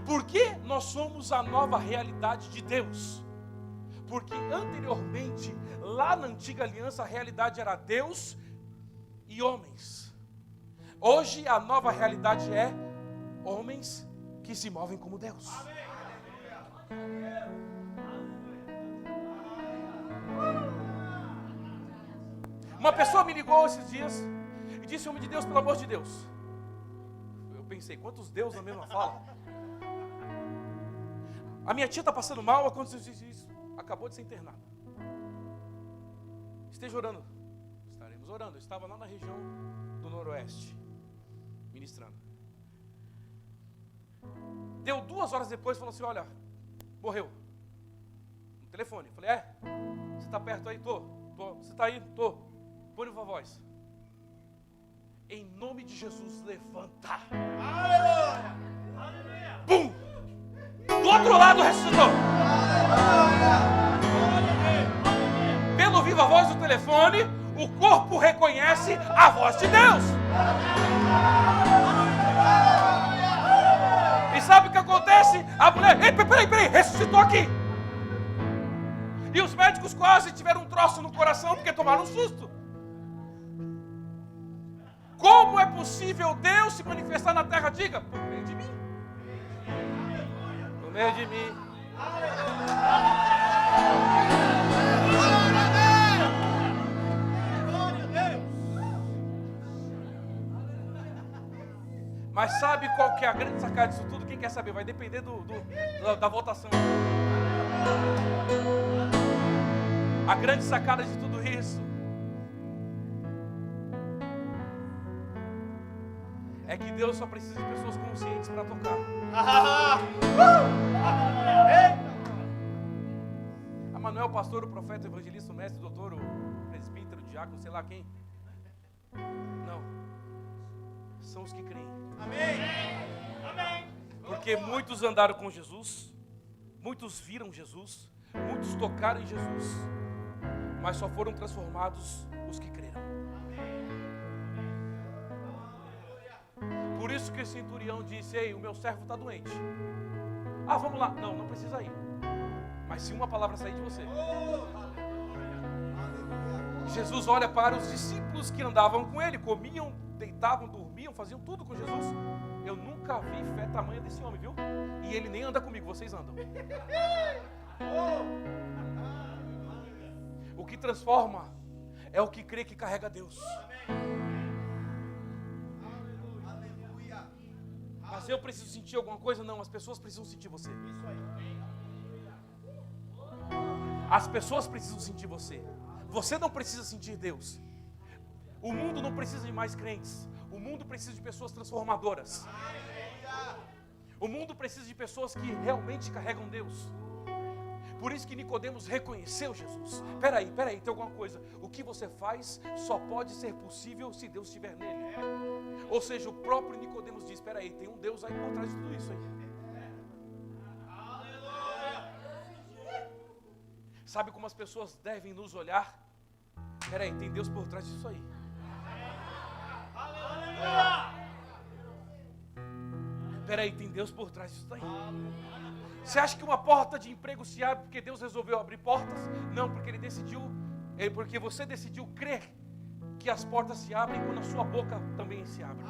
Porque nós somos a nova realidade de Deus. Porque anteriormente, lá na antiga aliança, a realidade era Deus e homens. Hoje a nova realidade é homens que se movem como Deus. Uma pessoa me ligou esses dias e disse: homem de Deus, pelo amor de Deus. Eu pensei, quantos Deus na mesma fala? A minha tia está passando mal, aconteceu isso, acabou de ser internada. Esteja orando. Estaremos orando. Eu estava lá na região do Noroeste, ministrando. Deu 2 horas depois, falou assim: olha, morreu. No telefone. Eu falei: você está perto aí? Tô. Você está aí? Tô. Põe uma voz. Em nome de Jesus, levanta. Aleluia! Bum! Do outro lado ressuscitou. Pelo viva voz do telefone, o corpo reconhece a voz de Deus. E sabe o que acontece? A mulher: ei, peraí, ressuscitou aqui. E os médicos quase tiveram um troço no coração porque tomaram um susto. Como é possível Deus se manifestar na terra? Diga, por meio de mim. Por meio de mim. Glória a Deus! Mas sabe qual que é a grande sacada disso tudo? Quem quer saber? Vai depender da votação. A grande sacada de tudo isso é que Deus só precisa de pessoas conscientes para tocar. A Manuel, o pastor, o profeta, o evangelista, o mestre, o doutor, o presbítero, o diácono, sei lá quem. Não. São os que creem. Amém! Porque muitos andaram com Jesus, muitos viram Jesus, muitos tocaram em Jesus, mas só foram transformados os que creram. Por isso que o centurião disse: ei, o meu servo está doente. Vamos lá. Não precisa ir. Mas se uma palavra sair de você. Jesus olha para os discípulos que andavam com ele, comiam, deitavam, dormiam, faziam tudo com Jesus. Eu nunca vi fé tamanha desse homem, viu? E ele nem anda comigo, vocês andam. O que transforma é o que crê que carrega Deus. Mas eu preciso sentir alguma coisa? Não, as pessoas precisam sentir você. As pessoas precisam sentir você. Você não precisa sentir Deus. O mundo não precisa de mais crentes. O mundo precisa de pessoas transformadoras. O mundo precisa de pessoas que realmente carregam Deus. Por isso que Nicodemos reconheceu Jesus. Peraí, tem alguma coisa. O que você faz só pode ser possível se Deus estiver nele. Ou seja, o próprio Nicodemos diz: peraí, tem um Deus aí por trás de tudo isso aí. Sabe como as pessoas devem nos olhar? Peraí, tem Deus por trás disso aí. Peraí, tem Deus por trás disso aí. Você acha que uma porta de emprego se abre porque Deus resolveu abrir portas? Não, porque porque você decidiu crer que as portas se abrem quando a sua boca também se abre.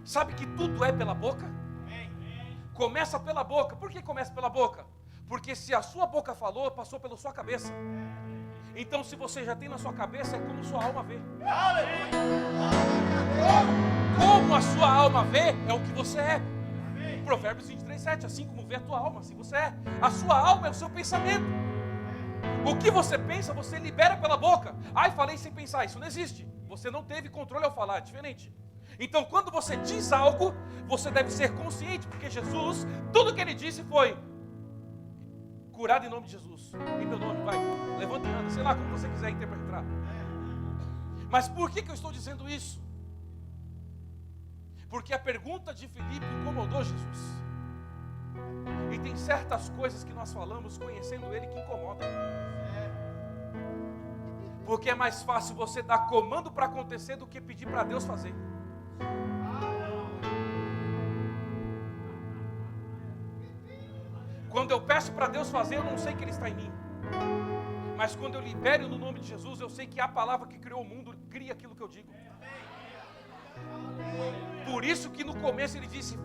Sabe que tudo é pela boca? Começa pela boca. Por que começa pela boca? Porque se a sua boca falou, passou pela sua cabeça. Então, se você já tem na sua cabeça, é como sua alma vê. Como a sua alma vê, é o que você é. Provérbios 23:7. Assim como vê a tua alma, assim você é. A sua alma é o seu pensamento. O que você pensa, você libera pela boca. Ai, falei sem pensar, isso não existe. Você não teve controle ao falar, é diferente. Então, quando você diz algo, você deve ser consciente, porque Jesus, tudo que ele disse foi: curado em nome de Jesus, em meu nome, vai, levanta e anda, sei lá como você quiser interpretar. Mas por que eu estou dizendo isso? Porque a pergunta de Filipe incomodou Jesus. E tem certas coisas que nós falamos conhecendo ele que incomodam. Porque é mais fácil você dar comando para acontecer do que pedir para Deus fazer. Quando eu peço para Deus fazer, eu não sei que Ele está em mim. Mas quando eu libero no nome de Jesus, eu sei que a palavra que criou o mundo cria aquilo que eu digo. Por isso que no começo Ele disse: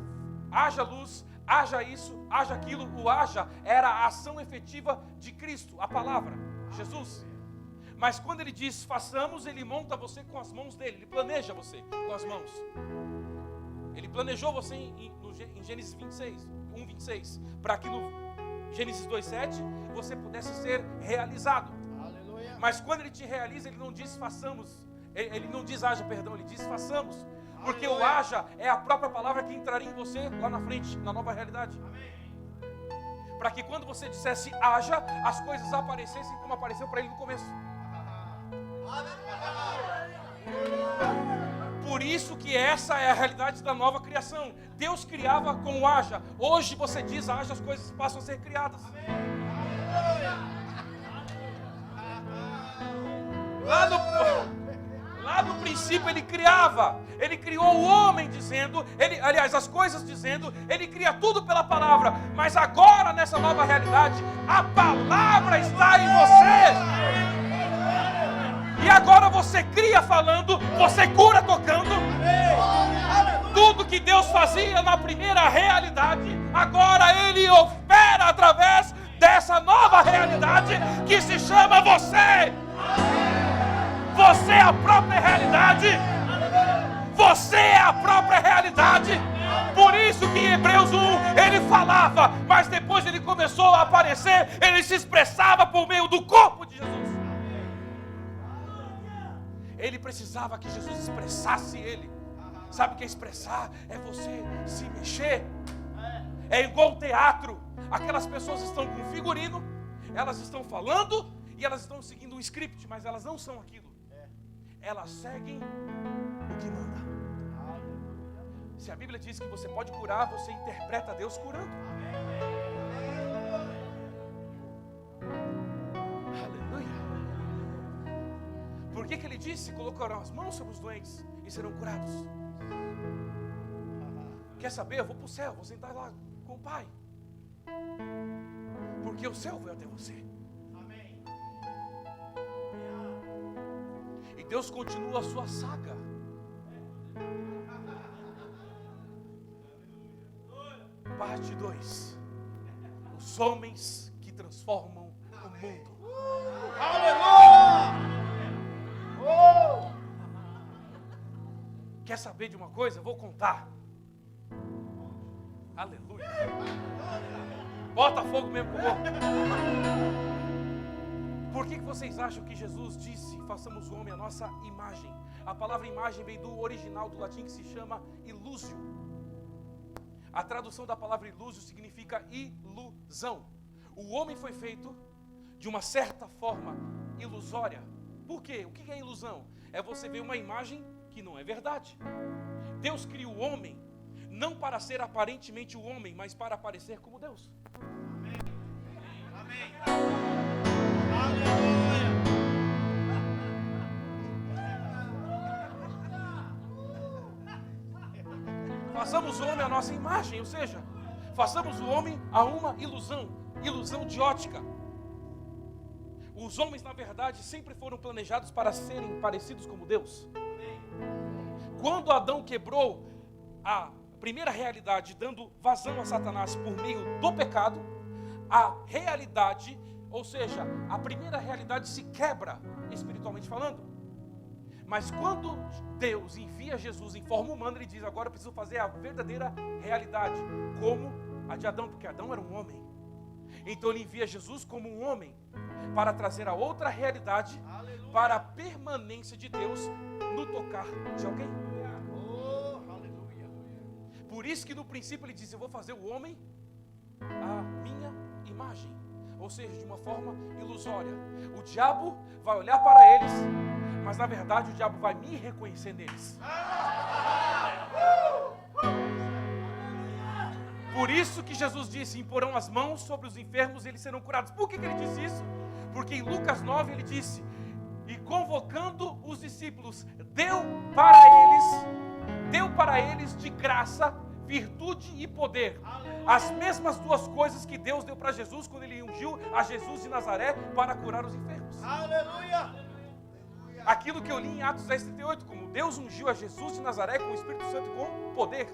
haja luz, haja isso, haja aquilo. O haja era a ação efetiva de Cristo, a palavra, Jesus. Mas quando Ele diz façamos, Ele monta você com as mãos dele. Ele planeja você com as mãos. Ele planejou você em Gênesis 1:26, para que no Gênesis 2:7 você pudesse ser realizado. Aleluia. Mas quando Ele te realiza, Ele não diz façamos, Ele não diz haja, perdão, Ele diz façamos. Porque aleluia, o haja é a própria palavra que entraria em você lá na frente, na nova realidade. Para que quando você dissesse haja, as coisas aparecessem como apareceu para Ele no começo. Por isso que essa é a realidade da nova criação. Deus criava com o haja. Hoje você diz haja, as coisas passam a ser criadas. Lá no princípio Ele criava. Ele criou o homem dizendo, as coisas dizendo, Ele cria tudo pela palavra. Mas agora nessa nova realidade, a palavra está em você. E agora você cria falando, você cura tocando. Tudo que Deus fazia na primeira realidade, agora Ele opera através dessa nova realidade que se chama você. Você é a própria realidade. Você é a própria realidade. Por isso que em Hebreus 1 ele falava, mas depois ele começou a aparecer, ele se expressava por meio do corpo de Jesus. Ele precisava que Jesus expressasse ele. Sabe o que é expressar? É você se mexer. É igual teatro. Aquelas pessoas estão com figurino, elas estão falando e elas estão seguindo um script, mas elas não são aquilo. Elas seguem o que manda. Se a Bíblia diz que você pode curar, você interpreta Deus curando. Por que Ele disse? Colocarão as mãos sobre os doentes e serão curados. Quer saber? Eu vou para o céu, vou sentar lá com o Pai. Porque o céu vai até você. Amém. E Deus continua a sua saga. Parte 2. Os homens que transformam o mundo. Aleluia! Quer saber de uma coisa? Eu vou contar. Aleluia. Bota fogo mesmo com o corpo. Por que vocês acham que Jesus disse: façamos o homem a nossa imagem? A palavra imagem vem do original do latim que se chama illusio. A tradução da palavra illusio significa ilusão. O homem foi feito de uma certa forma ilusória. Por quê? O que é ilusão? É você ver uma imagem que não é verdade. Deus criou o homem não para ser aparentemente o homem, mas para aparecer como Deus. Amém. Amém. Aleluia. Façamos o homem a nossa imagem, ou seja, façamos o homem a uma ilusão de ótica. Os homens, na verdade, sempre foram planejados para serem parecidos como Deus. Quando Adão quebrou a primeira realidade, dando vazão a Satanás por meio do pecado, a realidade, ou seja, a primeira realidade se quebra, espiritualmente falando. Mas quando Deus envia Jesus em forma humana, Ele diz: agora eu preciso fazer a verdadeira realidade, como a de Adão, porque Adão era um homem. Então ele envia Jesus como um homem para trazer a outra realidade, para a permanência de Deus no tocar de alguém. Por isso que no princípio ele diz: eu vou fazer o homem à minha imagem. Ou seja, de uma forma ilusória. O diabo vai olhar para eles, mas na verdade o diabo vai me reconhecer neles. Por isso que Jesus disse: imporão as mãos sobre os enfermos e eles serão curados. Por que ele disse isso? Porque em Lucas 9 ele disse: e convocando os discípulos, deu para eles de graça, virtude e poder. As mesmas duas coisas que Deus deu para Jesus quando ele ungiu a Jesus de Nazaré para curar os enfermos. Aleluia! Aquilo que eu li em Atos 10:38, como Deus ungiu a Jesus de Nazaré com o Espírito Santo e com poder.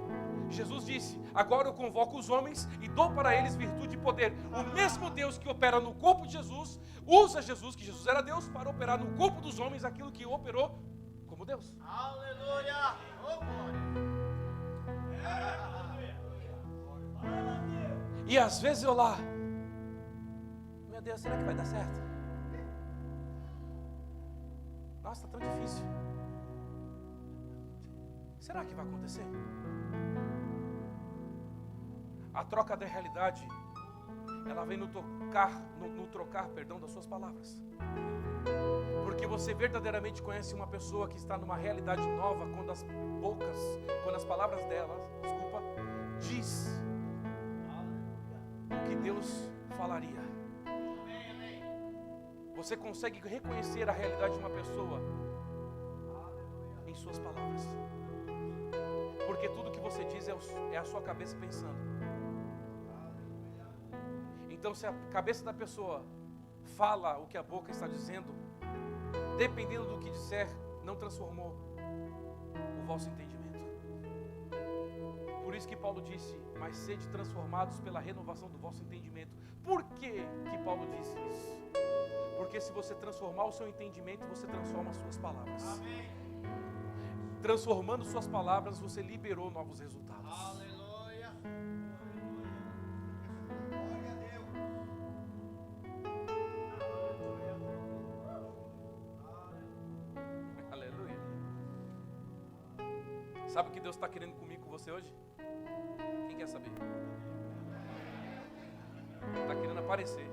Jesus disse: agora eu convoco os homens e dou para eles virtude e poder. O mesmo Deus que opera no corpo de Jesus, usa Jesus, que Jesus era Deus, para operar no corpo dos homens aquilo que operou como Deus. Aleluia! Oh, glória! E às vezes eu lá, meu Deus, será que vai dar certo? Nossa, está tão difícil. Será que vai acontecer? A troca da realidade, ela vem no trocar das suas palavras. Porque você verdadeiramente conhece uma pessoa que está numa realidade nova quando as palavras dela, diz o que Deus falaria. Você consegue reconhecer a realidade de uma pessoa em suas palavras. Porque tudo que você diz é a sua cabeça pensando. Então, se a cabeça da pessoa fala o que a boca está dizendo, dependendo do que disser, não transformou o vosso entendimento. Por isso que Paulo disse: mas sede transformados pela renovação do vosso entendimento. Por que Paulo disse isso? Porque se você transformar o seu entendimento, você transforma as suas palavras. Amém. Transformando suas palavras, você liberou novos resultados. Aleluia. Aleluia. Sabe o que Deus está querendo comigo, com você hoje? Quem quer saber? Está querendo aparecer.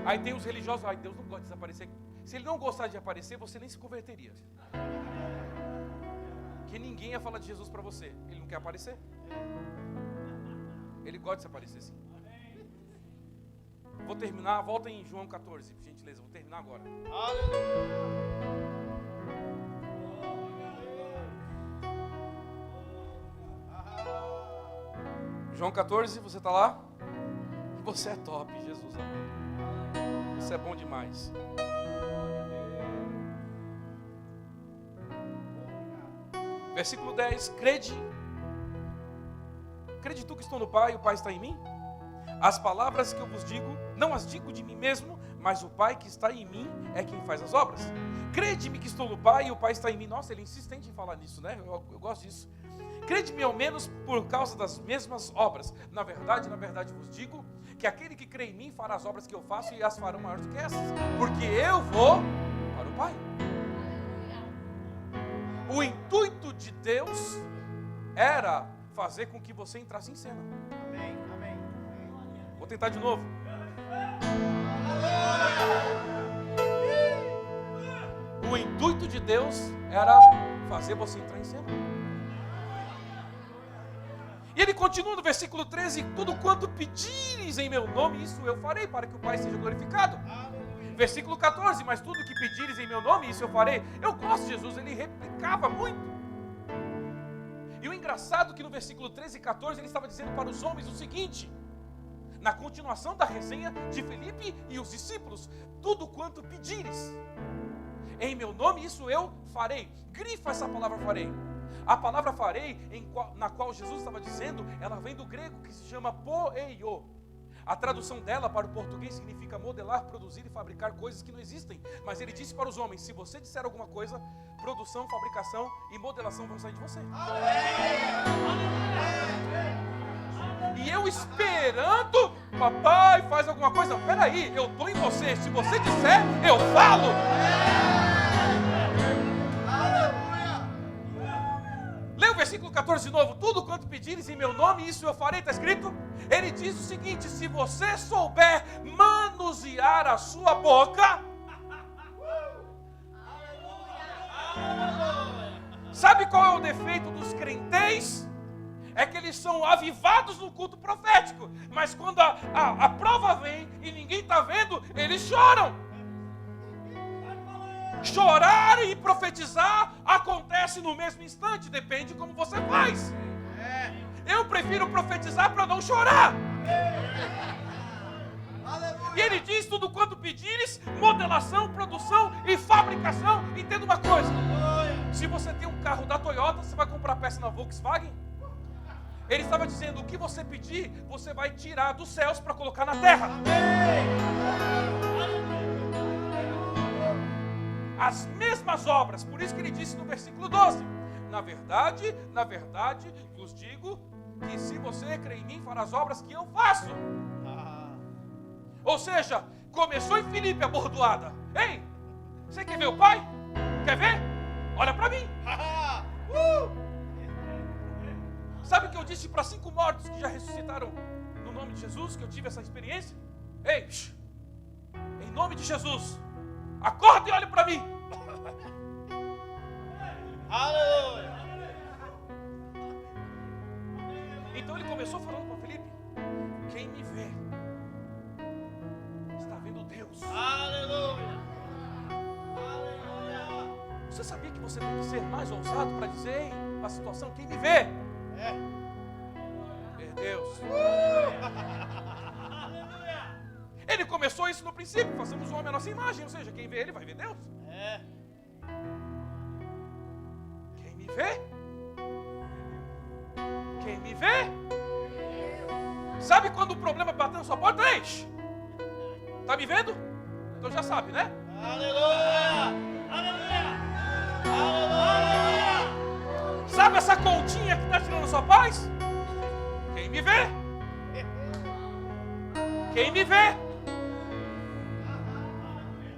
Aí tem os religiosos: ai, Deus não gosta de desaparecer. Se ele não gostar de aparecer, você nem se converteria. Que ninguém ia falar de Jesus para você. Ele não quer aparecer. Ele gosta de se aparecer, sim. Vou terminar, volta em João 14, por gentileza. Vou terminar agora. João 14, você está lá? Você é top, Jesus amado. Você é bom demais. Versículo 10: crede tu que estou no Pai e o Pai está em mim? As palavras que eu vos digo, não as digo de mim mesmo, mas o Pai que está em mim é quem faz as obras. Crede-me que estou no Pai e o Pai está em mim. Nossa, ele é insistente em falar nisso, né? Eu gosto disso. Crede-me ao menos por causa das mesmas obras. Na verdade vos digo que aquele que crê em mim fará as obras que eu faço e as farão maiores do que essas, porque eu vou para o Pai. O intuito de Deus era fazer com que você entrasse em cena. Amém, amém. Vou tentar de novo. O intuito de Deus era fazer você entrar em cena. E ele continua no versículo 13: tudo quanto pedires em meu nome, isso eu farei, para que o Pai seja glorificado. Versículo 14: mas tudo que pedires em meu nome, isso eu farei. Eu gosto de Jesus, ele replicava muito. E o engraçado é que no versículo 13 e 14 ele estava dizendo para os homens o seguinte, na continuação da resenha de Filipe e os discípulos: tudo quanto pedires em meu nome, isso eu farei. Grifa essa palavra farei. A palavra farei, na qual Jesus estava dizendo, ela vem do grego que se chama poeio. A tradução dela para o português significa modelar, produzir e fabricar coisas que não existem. Mas ele disse para os homens: se você disser alguma coisa, produção, fabricação e modelação vão sair de você. E eu esperando papai, faz alguma coisa. Peraí, eu estou em você. Se você disser, eu falo. Lê o versículo 14 de novo. Tudo quanto pedires em meu nome, isso eu farei. Está escrito? Ele diz o seguinte: se você souber manusear a sua boca. Sabe qual é o defeito dos crentes? É que eles são avivados no culto profético. Mas quando a prova vem e ninguém está vendo, eles choram. Chorar e profetizar acontece no mesmo instante. Depende de como você faz. Eu prefiro profetizar para não chorar. E ele diz: tudo quanto pedires, modelação, produção e fabricação. Entenda uma coisa: se você tem um carro da Toyota, você vai comprar peça na Volkswagen? Ele estava dizendo: o que você pedir, você vai tirar dos céus para colocar na terra. As mesmas obras. Por isso que ele disse no versículo 12: na verdade, vos digo que se você crê em mim, fará as obras que eu faço. Ou seja, começou em Filipe a bordoada. Ei, você quer ver o Pai? Quer ver? Olha para mim. Sabe o que eu disse para 5 mortos que já ressuscitaram no nome de Jesus, que eu tive essa experiência? Ei, em nome de Jesus, acorda e olhe para mim. Aleluia. Então ele começou falando para Filipe: quem me vê está vendo Deus. Aleluia. Aleluia. Você sabia que você tem que ser mais ousado para dizer a situação: quem me vê? É Deus. Ele começou isso no princípio: façamos o homem à nossa imagem. Ou seja, quem vê ele vai ver Deus. Quem me vê? Quem me vê? Sabe quando o problema bateu na sua porta? Está me vendo? Então já sabe, né? Aleluia. Aleluia. Aleluia. Sabe essa continha que está tirando a sua paz? Quem me vê? Quem me vê?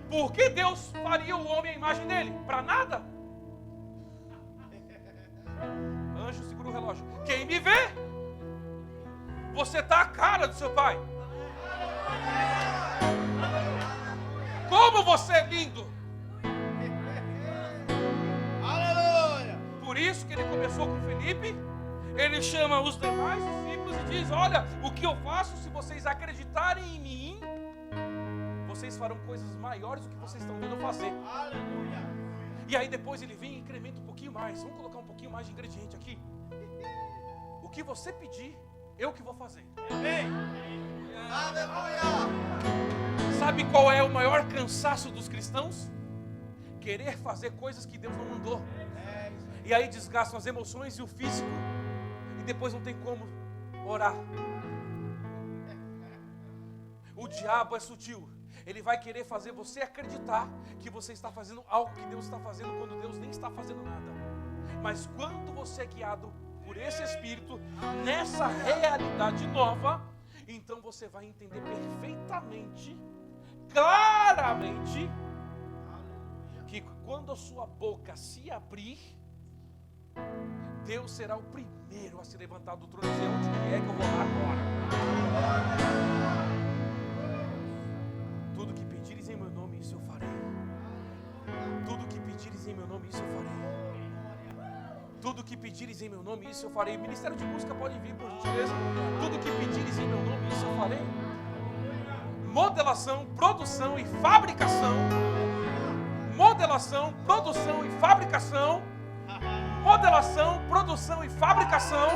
Por que Deus faria o homem à imagem dele? Para nada? Anjo, segura o relógio. Quem me vê? Você está a cara do seu pai. Como você é lindo. Aleluia. Por isso que ele começou com Filipe. Ele chama os demais discípulos e diz: olha, o que eu faço, se vocês acreditarem em mim, vocês farão coisas maiores do que vocês estão vendo eu fazer. Aleluia. E aí depois ele vem e incrementa um pouquinho mais. Vamos colocar um pouquinho mais de ingrediente aqui. O que você pedir, eu que vou fazer. Aleluia. Sabe qual é o maior cansaço dos cristãos? Querer fazer coisas que Deus não mandou. E aí desgastam as emoções e o físico. E depois não tem como orar. O diabo é sutil. Ele vai querer fazer você acreditar que você está fazendo algo que Deus está fazendo, quando Deus nem está fazendo nada. Mas quando você é guiado por esse Espírito, nessa realidade nova, então você vai entender perfeitamente, claramente, que quando a sua boca se abrir, Deus será o primeiro a se levantar do trono e dizer: onde é que eu vou lá agora? Tudo que pedires em meu nome, isso eu farei. Tudo que pedires em meu nome, isso eu farei. Tudo que pedires em meu nome, isso eu farei. Ministério de Música pode vir, por gentileza. Tudo que pedires em meu nome, isso eu farei. Modelação, produção e fabricação. Modelação, produção e fabricação. Modelação, produção e fabricação.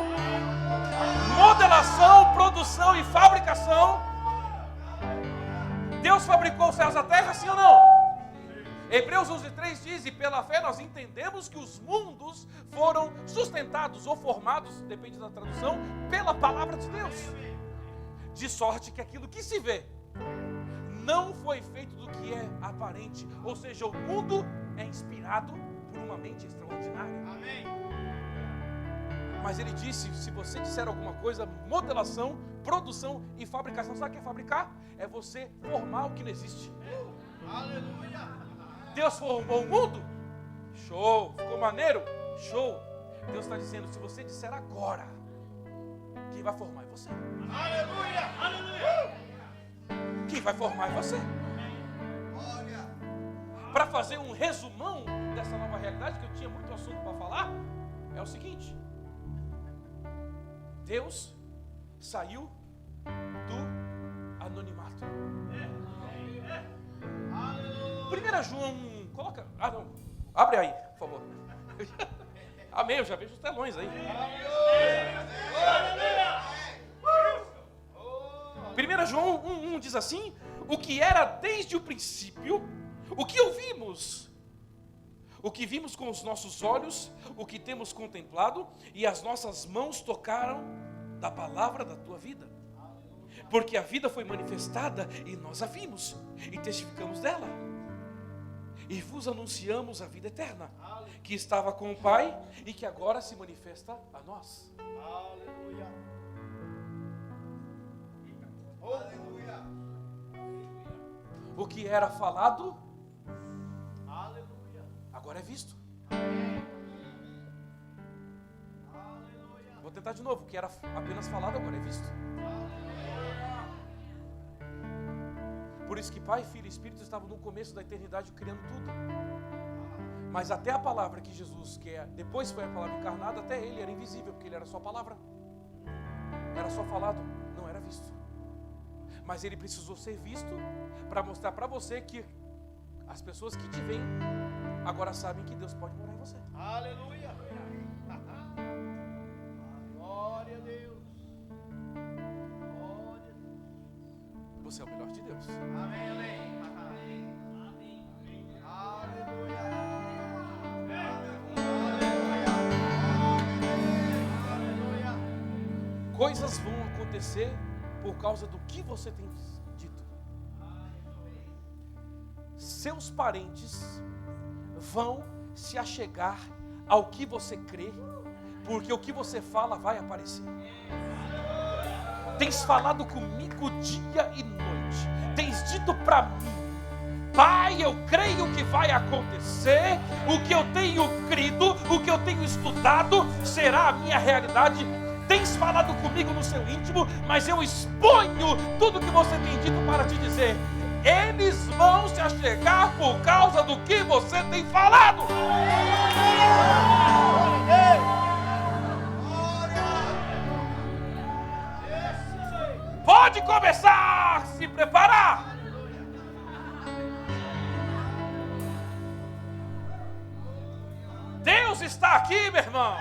Modelação, produção e fabricação. Deus fabricou os céus e a terra, sim ou não? Hebreus 11:3 diz: e pela fé nós entendemos que os mundos foram sustentados ou formados, depende da tradução, pela palavra de Deus. De sorte que aquilo que se vê não foi feito do que é aparente. Ou seja, o mundo é inspirado por uma mente extraordinária. Amém. Mas ele disse, se você disser alguma coisa, modelação, produção e fabricação. Sabe o que é fabricar? É você formar o que não existe. Aleluia. Deus formou o mundo? Show, ficou maneiro? Show. Deus está dizendo, se você disser agora, quem vai formar é você. Aleluia. Aleluia. Quem vai formar é você. Para fazer um resumão dessa nova realidade, que eu tinha muito assunto para falar, é o seguinte: Deus saiu do anonimato. 1 João, coloca, não, abre aí, por favor. Amém, eu já vejo os telões aí. 1 João 1,1 diz assim: o que era desde o princípio, o que ouvimos, o que vimos com os nossos olhos, o que temos contemplado, e as nossas mãos tocaram da palavra da tua vida. Porque a vida foi manifestada e nós a vimos, e testificamos dela. E vos anunciamos a vida eterna, que estava com o Pai e que agora se manifesta a nós. Aleluia. Aleluia. O que era falado, Aleluia. agora é visto. Aleluia. Vou tentar de novo. O que era apenas falado, agora é visto. Por isso que Pai, Filho e Espírito estavam no começo da eternidade criando tudo. Mas até a palavra que Jesus, depois foi a palavra encarnada, até ele era invisível, porque ele era só palavra. Era só falado, não era visto. Mas ele precisou ser visto para mostrar para você que as pessoas que te veem agora sabem que Deus pode morar em você. Aleluia. Glória a Deus. Glória a Deus. Você é o melhor de Deus. Amém, amém. Amém. Aleluia. Aleluia. Coisas vão acontecer por causa do que você tem dito. Seus parentes vão se achegar ao que você crê, porque o que você fala vai aparecer. Tens falado comigo dia e noite, tens dito para mim: Pai, eu creio que vai acontecer, o que eu tenho crido, o que eu tenho estudado será a minha realidade. Tens falado comigo no seu íntimo, mas eu exponho tudo que você tem dito para te dizer. Eles vão se achegar por causa do que você tem falado. Pode começar a se preparar. Deus está aqui, meu irmão.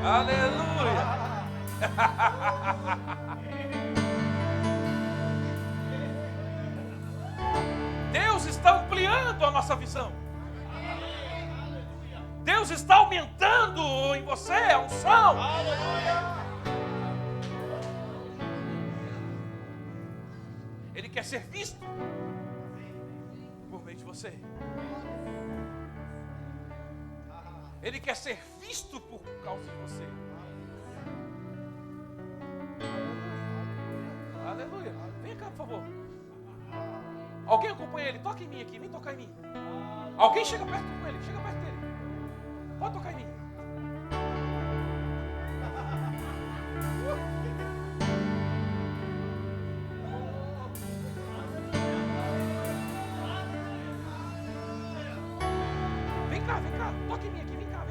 Aleluia. Deus está ampliando a nossa visão. Deus está aumentando em você a unção. Ele quer ser visto por meio de você. Ele quer ser visto por causa de você. Aleluia. Vem cá, por favor. Alguém acompanha ele. Toca em mim aqui. Vem tocar em mim. Alguém chega perto com ele. Chega perto dele. Pode tocar em mim. Vem cá. Toca em mim aqui. Vem cá.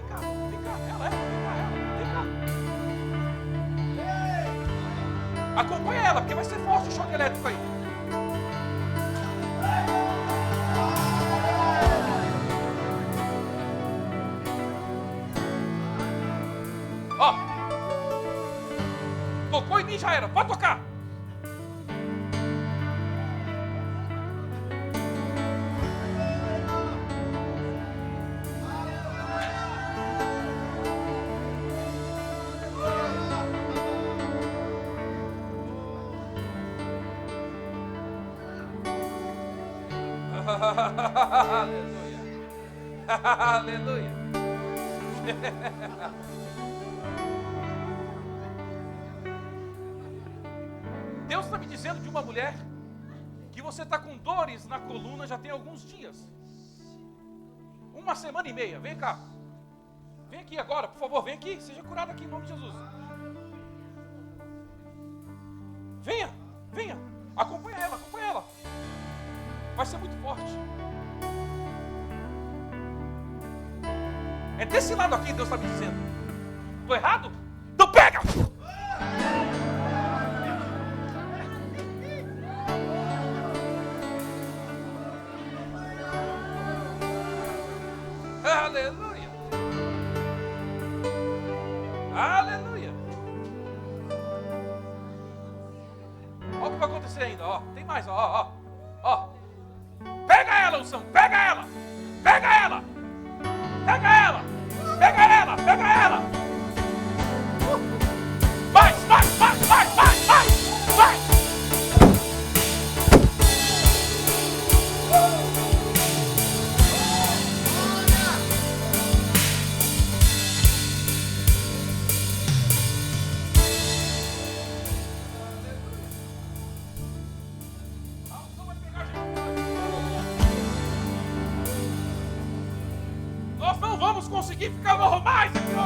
Ela. Acompanha ela, porque vai ser forte o choque elétrico aí. Ó. Tocou em mim, já era. Pode tocar. Aleluia. Aleluia. Deus está me dizendo de uma mulher que você está com dores na coluna já tem alguns dias. 1 semana e meia. Vem cá. Vem aqui agora, por favor, vem aqui. Seja curado aqui em nome de Jesus. Venha, venha. Acompanha ela, acompanha ela. Vai ser muito forte. É desse lado aqui que Deus está me dizendo. Estou errado? Então pega! Aleluia! Aleluia! Olha o que vai acontecer ainda, ó. Tem mais, ó. Pega ela, unção, pega ela! Pega ela! Pega ela! Pega ela! Pega ela! Vai! Nós não vamos conseguir ficar normais aqui hoje.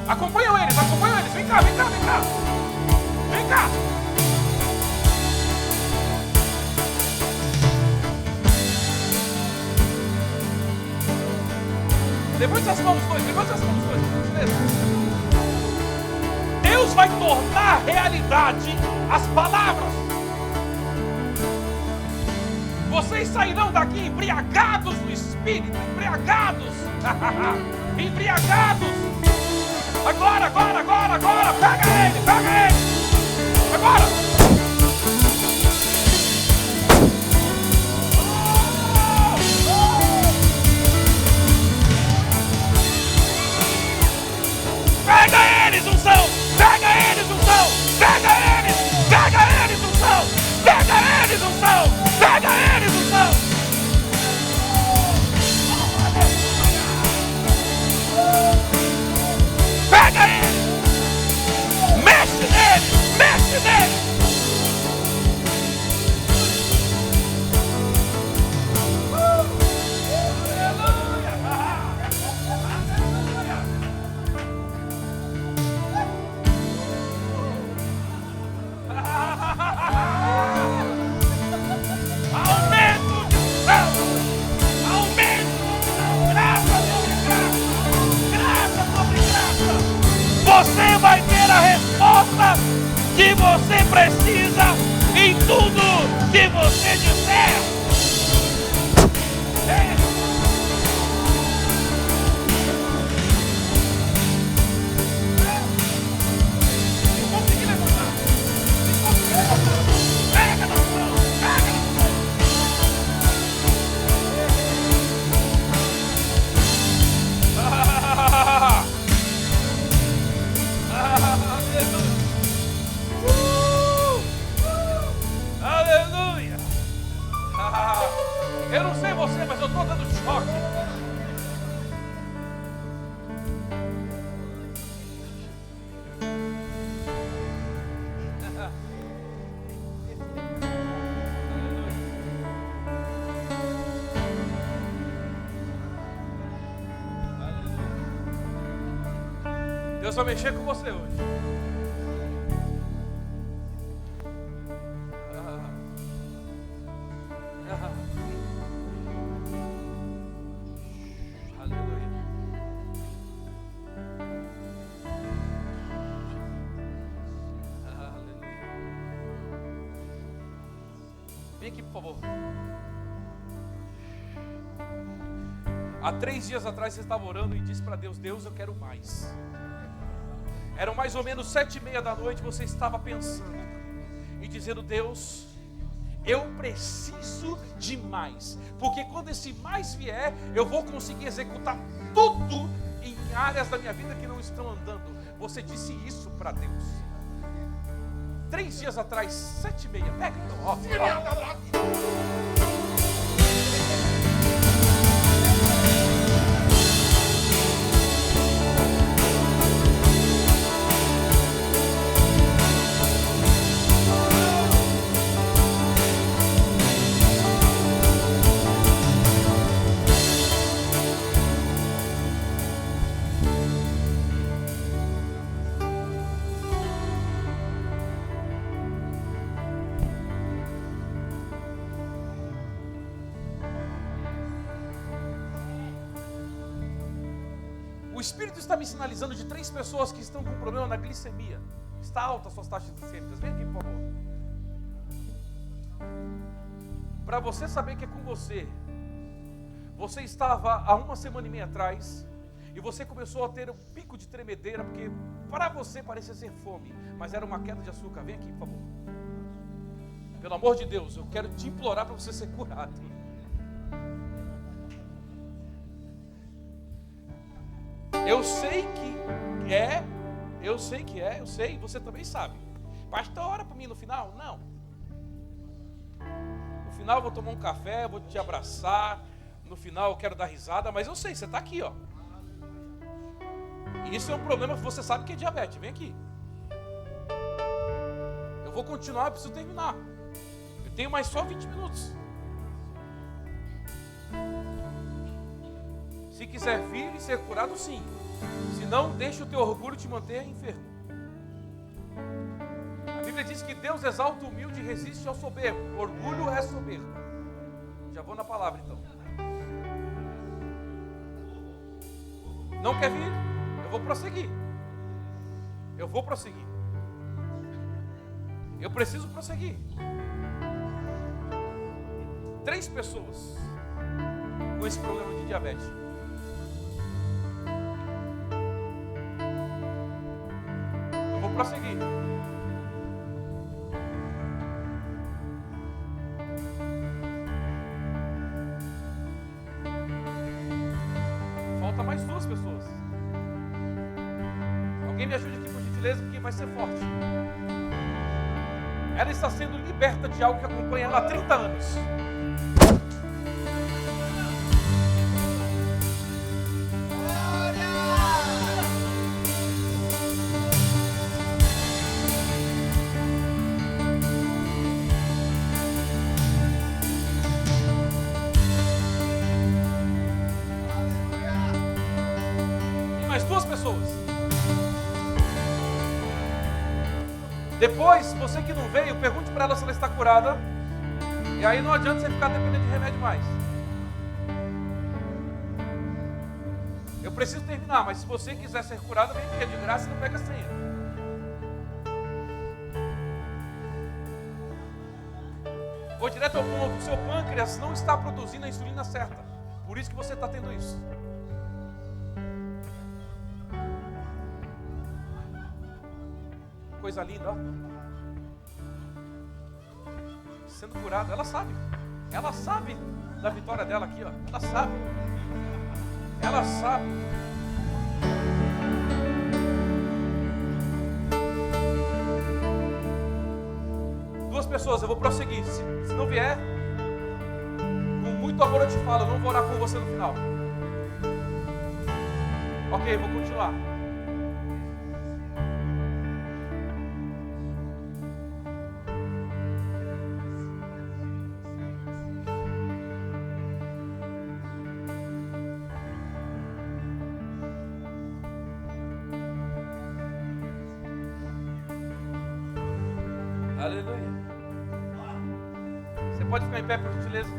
Acompanham eles. Vem cá. Vem cá. Levante as mãos, dois. Beleza. Deus vai tornar realidade as palavras. Vocês sairão daqui embriagados no Espírito. Embriagados. Agora. Pega ele. Agora. Pega eles, unção! Pega eles! Mexe neles! Você vai ter a resposta que você precisa em tudo que você disser. Consegui levantar. Pega no chão. Aleluia! Eu não sei você, mas eu estou dando choque. Deus vai mexer com você hoje. Aleluia. Aleluia. Vem aqui, por favor. Há 3 dias atrás você estava orando e disse para Deus: Deus, eu quero mais. Eram mais ou menos 7:30 da noite, você estava pensando e dizendo: Deus, Eu preciso de mais, porque quando esse mais vier, eu vou conseguir executar tudo em áreas da minha vida que não estão andando. Você disse isso para Deus 3 dias atrás, 7h30. Pega então, ó. O Espírito está me sinalizando de 3 pessoas que estão com problema na glicemia. Está alta as suas taxas glicêmicas. Vem aqui, por favor. Para você saber que é com você. Você estava há 1 semana e meia atrás e você começou a ter um pico de tremedeira, porque para você parecia ser fome, mas era uma queda de açúcar. Vem aqui, por favor. Pelo amor de Deus, eu quero te implorar para você ser curado. Eu sei que é, você também sabe. Pastor, ora para mim no final? Não. No final eu vou tomar um café, vou te abraçar. No final eu quero dar risada, mas eu sei, você está aqui, ó. E isso é um problema que você sabe que é diabetes. Vem aqui. Eu vou continuar, eu preciso terminar. Eu tenho mais só 20 minutos. Se quiser vir e ser curado, sim. Se não, deixa o teu orgulho te manter enfermo. A Bíblia diz que Deus exalta o humilde e resiste ao soberbo. Orgulho é soberbo. Já vou na palavra então. Não quer vir? Eu vou prosseguir. Eu vou prosseguir. Eu preciso prosseguir. 3 pessoas com esse problema de diabetes. Eu vou prosseguir. Falta mais 2 pessoas. Alguém me ajude aqui por gentileza, porque vai ser forte. Ela está sendo liberta de algo que acompanha ela há 30 anos. Mais 2 pessoas. Depois, você que não veio, pergunte para ela se ela está curada. E aí não adianta você ficar dependendo de remédio mais. Eu preciso terminar, mas se você quiser ser curada, vem aqui, é de graça e não pega a senha. Vou direto ao ponto. O seu pâncreas não está produzindo a insulina certa. Por isso que você está tendo isso. Coisa linda, ó. Sendo curada, ela sabe. Ela sabe da vitória dela aqui, ó. Ela sabe. Ela sabe. Duas pessoas, eu vou prosseguir. Se não vier, com muito amor eu te falo, eu não vou orar por você no final. Ok, vou continuar. Aleluia. Você pode ficar em pé, por gentileza?